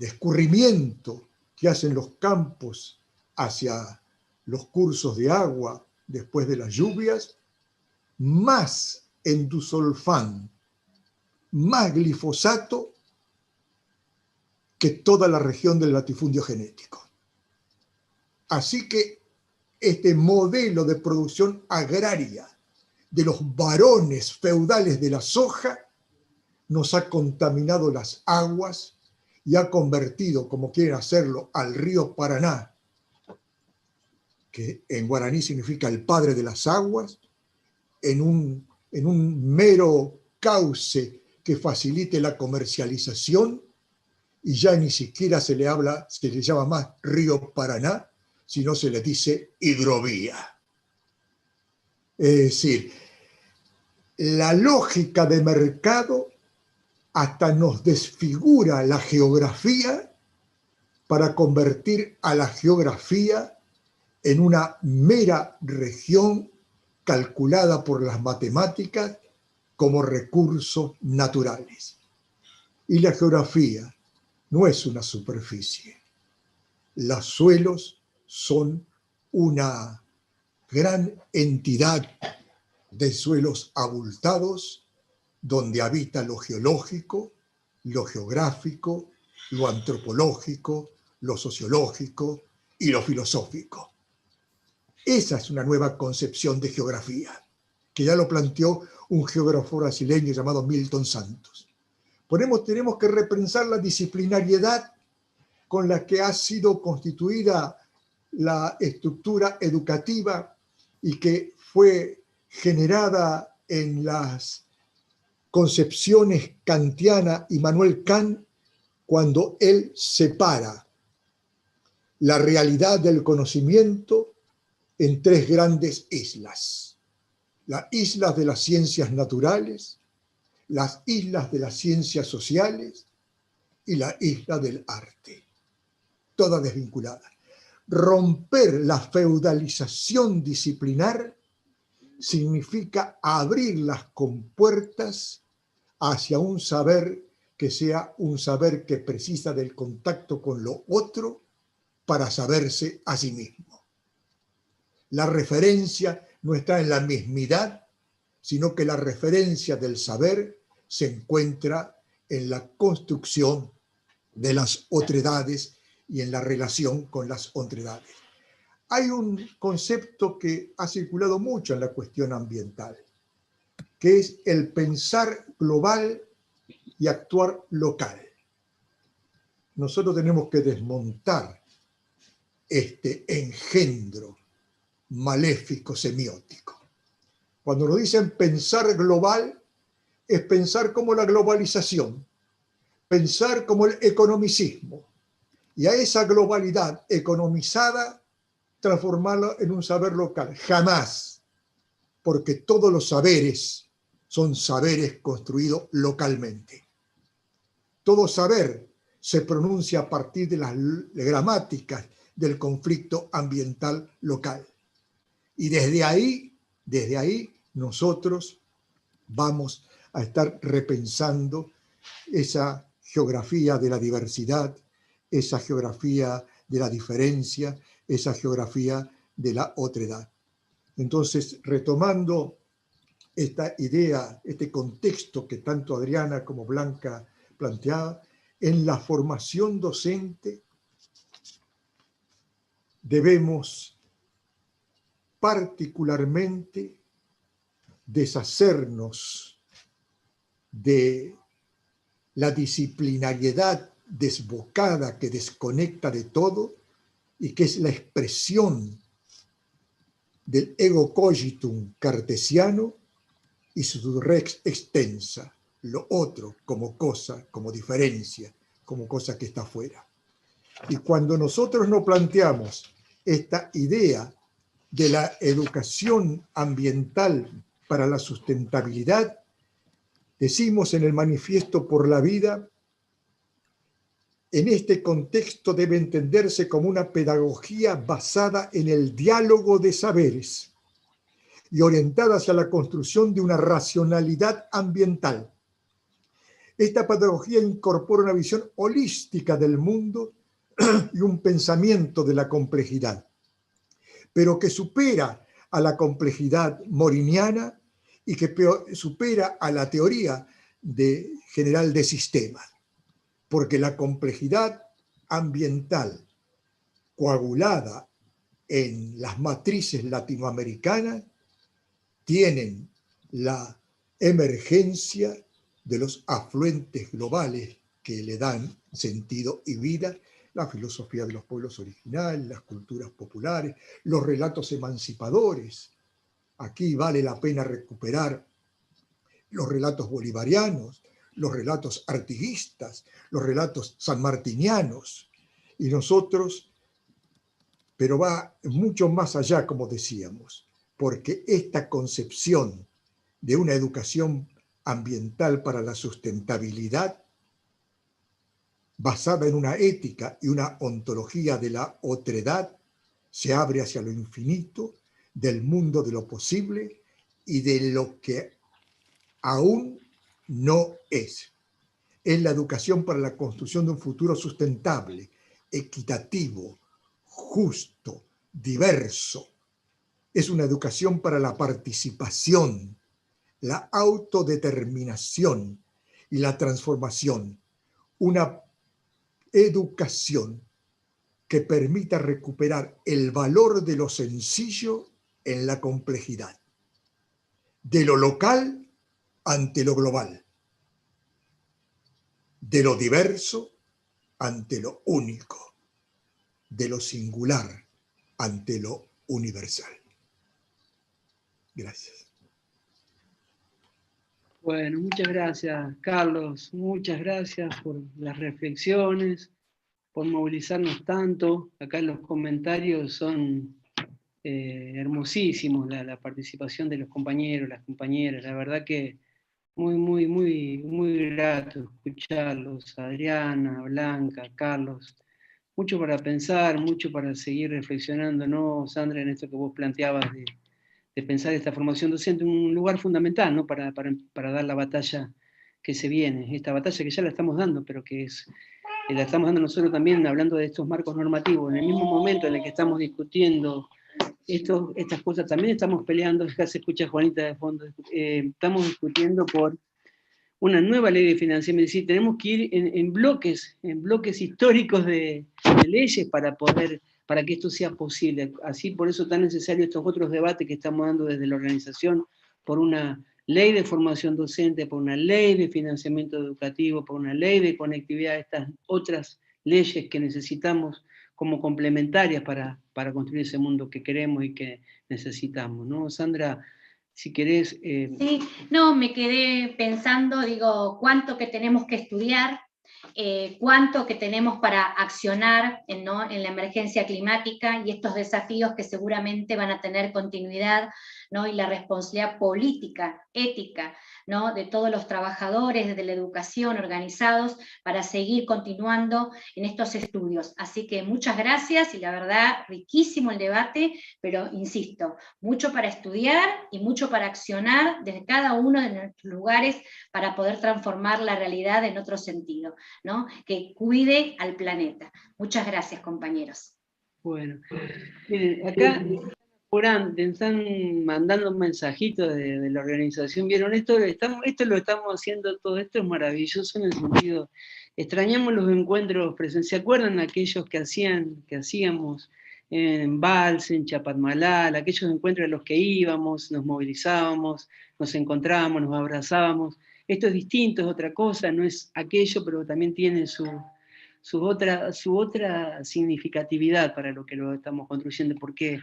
escurrimiento que hacen los campos hacia los cursos de agua después de las lluvias, más endusolfán, más glifosato que toda la región del latifundio genético. Así que este modelo de producción agraria de los varones feudales de la soja nos ha contaminado las aguas y ha convertido, como quieren hacerlo, al río Paraná, que en guaraní significa el padre de las aguas, en un mero cauce que facilite la comercialización, y ya ni siquiera se le llama más río Paraná, sino se le dice hidrovía. Es decir, la lógica de mercado hasta nos desfigura la geografía para convertir a la geografía en una mera región calculada por las matemáticas como recursos naturales. Y la geografía no es una superficie. Los suelos son una gran entidad de suelos abultados donde habita lo geológico, lo geográfico, lo antropológico, lo sociológico y lo filosófico. Esa es una nueva concepción de geografía, que ya lo planteó un geógrafo brasileño llamado Milton Santos. Tenemos que repensar la disciplinariedad con la que ha sido constituida la estructura educativa y que fue generada en las concepciones kantiana y Manuel Kant, cuando él separa la realidad del conocimiento en tres grandes islas: las islas de las ciencias naturales, las islas de las ciencias sociales y la isla del arte, todas desvinculadas. Romper la feudalización disciplinar significa abrir las compuertas hacia un saber que sea un saber que precisa del contacto con lo otro para saberse a sí mismo. La referencia no está en la mismidad, sino que la referencia del saber se encuentra en la construcción de las otredades y en la relación con las otredades. Hay un concepto que ha circulado mucho en la cuestión ambiental, que es el pensar global y actuar local. Nosotros tenemos que desmontar este engendro maléfico semiótico. Cuando nos dicen pensar global, es pensar como la globalización, pensar como el economicismo, y a esa globalidad economizada transformarla en un saber local. Jamás, porque todos los saberes son saberes construidos localmente. Todo saber se pronuncia a partir de las gramáticas del conflicto ambiental local. Y desde ahí nosotros vamos a estar repensando esa geografía de la diversidad, esa geografía de la diferencia, esa geografía de la otredad. Entonces, retomando esta idea, este contexto que tanto Adriana como Blanca planteaba, en la formación docente debemos particularmente deshacernos de la disciplinariedad desbocada que desconecta de todo y que es la expresión del ego cogitum cartesiano y su rex extensa, lo otro como cosa, como diferencia, como cosa que está fuera. Y cuando nosotros nos planteamos esta idea de la educación ambiental para la sustentabilidad, decimos en el Manifiesto por la Vida, en este contexto debe entenderse como una pedagogía basada en el diálogo de saberes y orientada hacia la construcción de una racionalidad ambiental. Esta pedagogía incorpora una visión holística del mundo y un pensamiento de la complejidad, pero que supera a la complejidad moriniana y que supera a la teoría general de sistemas, porque la complejidad ambiental coagulada en las matrices latinoamericanas tienen la emergencia de los afluentes globales que le dan sentido y vida, la filosofía de los pueblos originales, las culturas populares, los relatos emancipadores. Aquí vale la pena recuperar los relatos bolivarianos, los relatos artiguistas, los relatos sanmartinianos. Y nosotros, pero va mucho más allá, como decíamos, porque esta concepción de una educación ambiental para la sustentabilidad, basada en una ética y una ontología de la otredad, se abre hacia lo infinito del mundo de lo posible y de lo que aún no es. Es la educación para la construcción de un futuro sustentable, equitativo, justo, diverso. Es una educación para la participación, la autodeterminación y la transformación. Una educación que permita recuperar el valor de lo sencillo en la complejidad, de lo local ante lo global, de lo diverso ante lo único, de lo singular ante lo universal. Gracias. Bueno, muchas gracias, Carlos. Muchas gracias por las reflexiones, por movilizarnos tanto. Acá los comentarios son hermosísimos, la participación de los compañeros, las compañeras. La verdad que muy grato escucharlos. Adriana, Blanca, Carlos. Mucho para pensar, mucho para seguir reflexionando, ¿no, Sandra, en esto que vos planteabas de pensar esta formación docente, un lugar fundamental, ¿no? para dar la batalla que se viene, esta batalla que ya la estamos dando, pero que la estamos dando nosotros también hablando de estos marcos normativos. En el mismo momento en el que estamos discutiendo estas cosas, también estamos peleando, acá se escucha Juanita de fondo, estamos discutiendo por una nueva ley de financiamiento. Es decir, tenemos que ir en bloques históricos de leyes para que esto sea posible. Así, por eso es tan necesario estos otros debates que estamos dando desde la organización, por una ley de formación docente, por una ley de financiamiento educativo, por una ley de conectividad, estas otras leyes que necesitamos como complementarias para construir ese mundo que queremos y que necesitamos, ¿no? Sandra, si querés... Sí, no, me quedé pensando, digo, cuánto que tenemos que estudiar, cuánto que tenemos para accionar ¿no? en la emergencia climática y estos desafíos que seguramente van a tener continuidad, ¿no? Y la responsabilidad política, ética, ¿no? de todos los trabajadores desde la educación organizados para seguir continuando en estos estudios. Así que muchas gracias y la verdad, riquísimo el debate, pero insisto, mucho para estudiar y mucho para accionar desde cada uno de nuestros lugares para poder transformar la realidad en otro sentido, ¿no? Que cuide al planeta. Muchas gracias, compañeros. Bueno, miren, acá están mandando un mensajito de la organización. ¿Vieron esto? Esto lo estamos haciendo, todo esto es maravilloso en el sentido, extrañamos los encuentros presenciales. ¿Se acuerdan aquellos que hacíamos en Vals, en Chapadmalal, aquellos encuentros a los que íbamos, nos movilizábamos, nos encontrábamos, nos abrazábamos? Esto es distinto, es otra cosa, no es aquello, pero también tiene su otra significatividad para lo que lo estamos construyendo, porque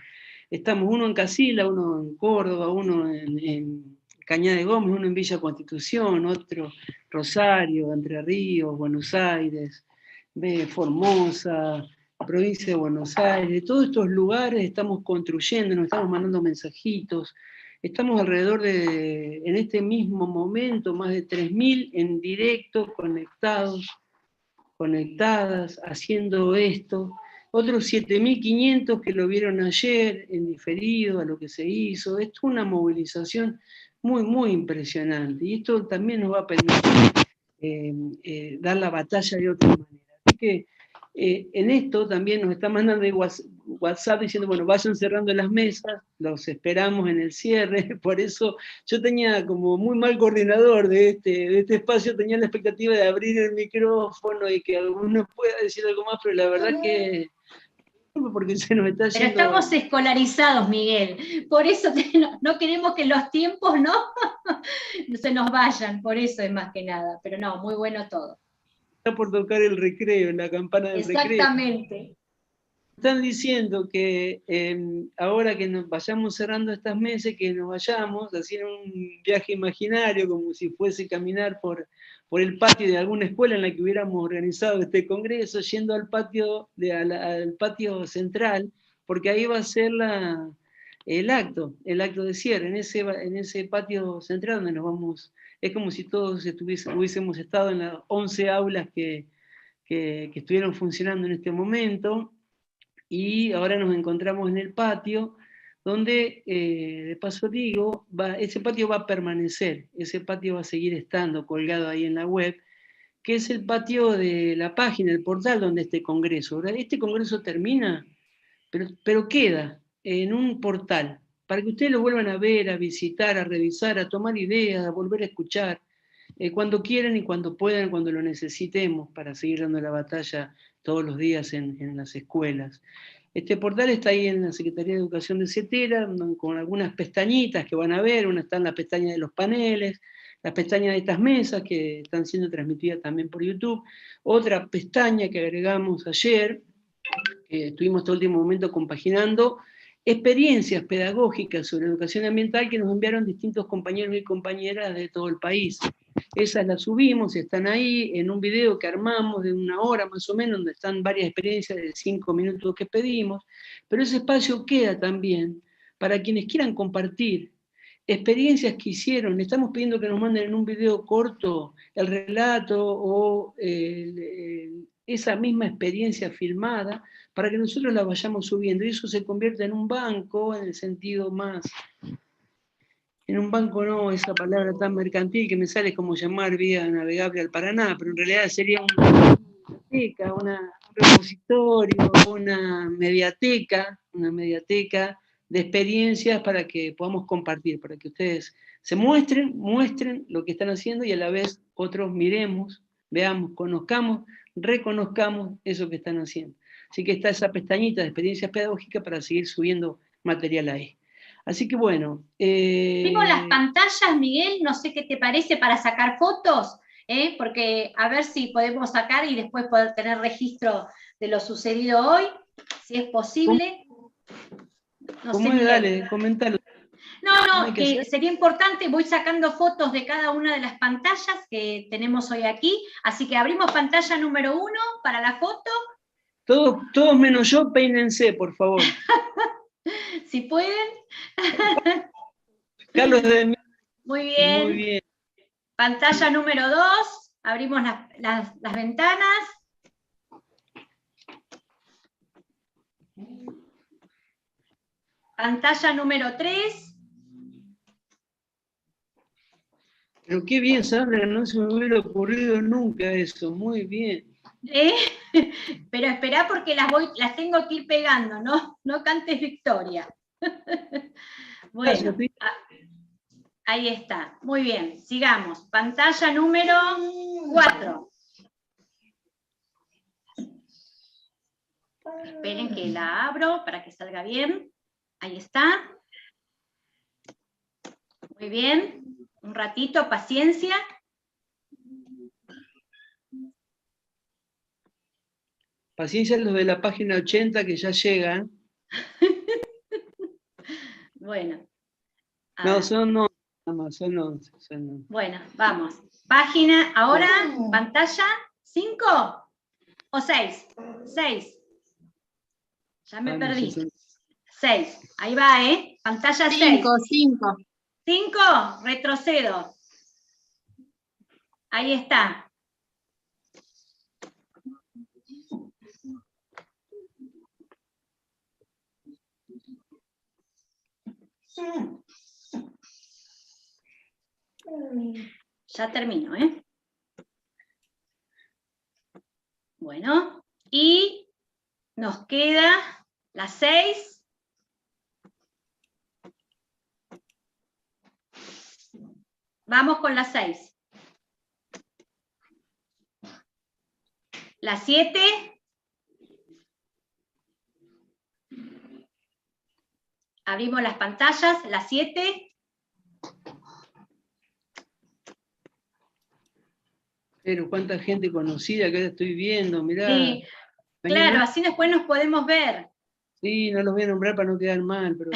estamos uno en Casila, uno en Córdoba, uno en Cañada de Gómez, uno en Villa Constitución, otro Rosario, Entre Ríos, Buenos Aires, Formosa, provincia de Buenos Aires. De todos estos lugares estamos construyendo, nos estamos mandando mensajitos. Estamos alrededor de, en este mismo momento, más de 3.000 en directo, conectadas, haciendo esto. Otros 7.500 que lo vieron ayer en diferido a lo que se hizo. Esto es una movilización muy impresionante. Y esto también nos va a permitir dar la batalla de otra manera. Así que en esto también nos está mandando WhatsApp diciendo, bueno, vayan cerrando las mesas, los esperamos en el cierre. Por eso yo tenía como muy mal coordinador de este espacio, tenía la expectativa de abrir el micrófono y que alguno pueda decir algo más, pero la verdad que porque se nos está yendo... Pero estamos escolarizados, Miguel, por eso no queremos que los tiempos no se nos vayan, por eso es más que nada, pero no, muy bueno todo. Está por tocar el recreo, la campana del recreo. Exactamente. Están diciendo que ahora que nos vayamos cerrando estas mesas, que nos vayamos haciendo un viaje imaginario, como si fuese caminar por el patio de alguna escuela en la que hubiéramos organizado este congreso, yendo al patio, al patio central, porque ahí va a ser el acto de cierre, en ese patio central donde nos vamos. Es como si todos hubiésemos estado en las 11 aulas que estuvieron funcionando en este momento, y ahora nos encontramos en el patio, donde, de paso digo, ese patio va a permanecer, ese patio va a seguir estando colgado ahí en la web, que es el patio de la página, el portal donde este congreso. Ahora, este congreso termina, pero queda en un portal, para que ustedes lo vuelvan a ver, a visitar, a revisar, a tomar ideas, a volver a escuchar, cuando quieran y cuando puedan, cuando lo necesitemos, para seguir dando la batalla todos los días en las escuelas. Este portal está ahí en la Secretaría de Educación de CETERA, con algunas pestañitas que van a ver. Una está en la pestaña de los paneles, la pestaña de estas mesas que están siendo transmitidas también por YouTube. Otra pestaña que agregamos ayer, que estuvimos hasta el último momento compaginando, experiencias pedagógicas sobre educación ambiental que nos enviaron distintos compañeros y compañeras de todo el país. Esas las subimos, están ahí en un video que armamos de 1 hora más o menos, donde están varias experiencias de 5 minutos que pedimos, pero ese espacio queda también para quienes quieran compartir experiencias que hicieron. Le estamos pidiendo que nos manden en un video corto el relato o esa misma experiencia filmada, para que nosotros la vayamos subiendo, y eso se convierte en un banco, en el sentido más, en un banco no, esa palabra tan mercantil que me sale como llamar vía navegable al Paraná, pero en realidad sería una biblioteca, un repositorio, una mediateca de experiencias para que podamos compartir, para que ustedes se muestren lo que están haciendo, y a la vez otros miremos, veamos, conozcamos, reconozcamos eso que están haciendo. Así que está esa pestañita de experiencias pedagógicas para seguir subiendo material ahí. Así que bueno. Vimos las pantallas, Miguel, no sé qué te parece para sacar fotos, porque a ver si podemos sacar y después poder tener registro de lo sucedido hoy, si es posible. No sé, Miguel. Dale, comentalo. No, que sería importante, voy sacando fotos de cada una de las pantallas que tenemos hoy aquí, así que abrimos pantalla número 1 para la foto. Todos menos yo, peínense, por favor. Si pueden. Carlos de... Muy bien. Muy bien. Pantalla número 2, abrimos las ventanas. Pantalla número 3. Pero qué bien, Sandra, no se me hubiera ocurrido nunca eso, muy bien. Pero esperá porque las tengo que ir pegando, no cantes victoria. Bueno, ahí está, muy bien, sigamos. Pantalla número 4. Esperen que la abro para que salga bien. Ahí está. Muy bien. Un ratito, paciencia. Paciencia los de la página 80 que ya llegan. Bueno. No, son 11. Bueno, vamos. Página, ahora, pantalla, 5 o 6. 6. Ya me perdí. 6. Ahí va, Pantalla 6. 5. 5, retrocedo. Ahí está. Ya termino, Bueno, y nos queda la 6. Vamos con la 6. La 7. Abrimos las pantallas, la 7. Pero cuánta gente conocida que ahora estoy viendo, mirá. Sí, claro, así después nos podemos ver. Sí, no los voy a nombrar para no quedar mal, pero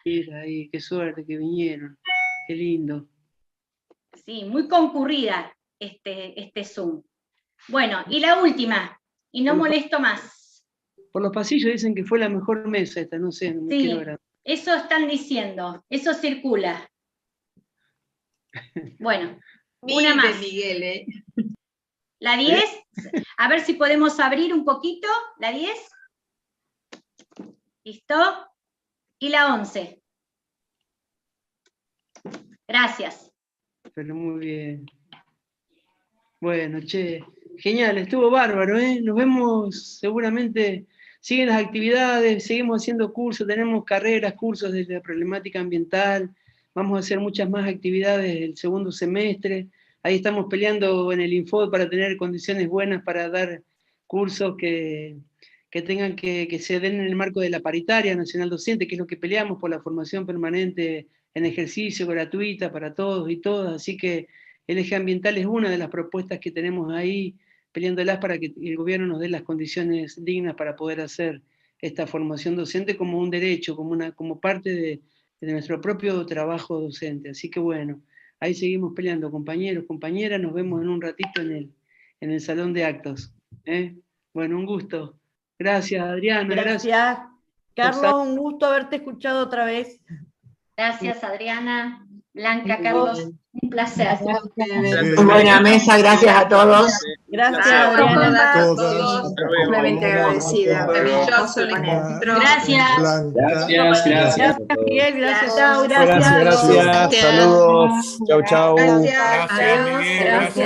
mira ahí, qué suerte que vinieron. Qué lindo. Sí, muy concurrida este Zoom. Bueno, y la última, y no molesto más. Por los pasillos dicen que fue la mejor mesa esta, no sé, no me quiero agradar. Eso están diciendo, eso circula. Bueno, una más. Miguel, La 10, a ver si podemos abrir un poquito, la 10. ¿Listo? Y la 11. Gracias. Pero muy bien. Bueno, che, genial, estuvo bárbaro, Nos vemos seguramente, siguen las actividades, seguimos haciendo cursos, tenemos carreras, cursos de la problemática ambiental, vamos a hacer muchas más actividades el segundo semestre, ahí estamos peleando en el Infod para tener condiciones buenas para dar cursos que tengan que se den en el marco de la paritaria nacional docente, que es lo que peleamos por la formación permanente en ejercicio, gratuita para todos y todas, así que el eje ambiental es una de las propuestas que tenemos ahí, peleándolas para que el gobierno nos dé las condiciones dignas para poder hacer esta formación docente como un derecho, como parte de nuestro propio trabajo docente. Así que bueno, ahí seguimos peleando, compañeros, compañeras, nos vemos en un ratito en el salón de actos. Bueno, un gusto. Gracias, Adriana. Gracias. Carlos, un gusto haberte escuchado otra vez. Gracias, Adriana, Blanca, Carlos, un placer. Buena mesa, gracias a todos. Gracias, Adriana. Completamente agradecida. Maravilloso el encuentro. Gracias. Gracias, Miguel. Gracias, Chao. Gracias. Saludos. Chau, chau. Gracias. Gracias.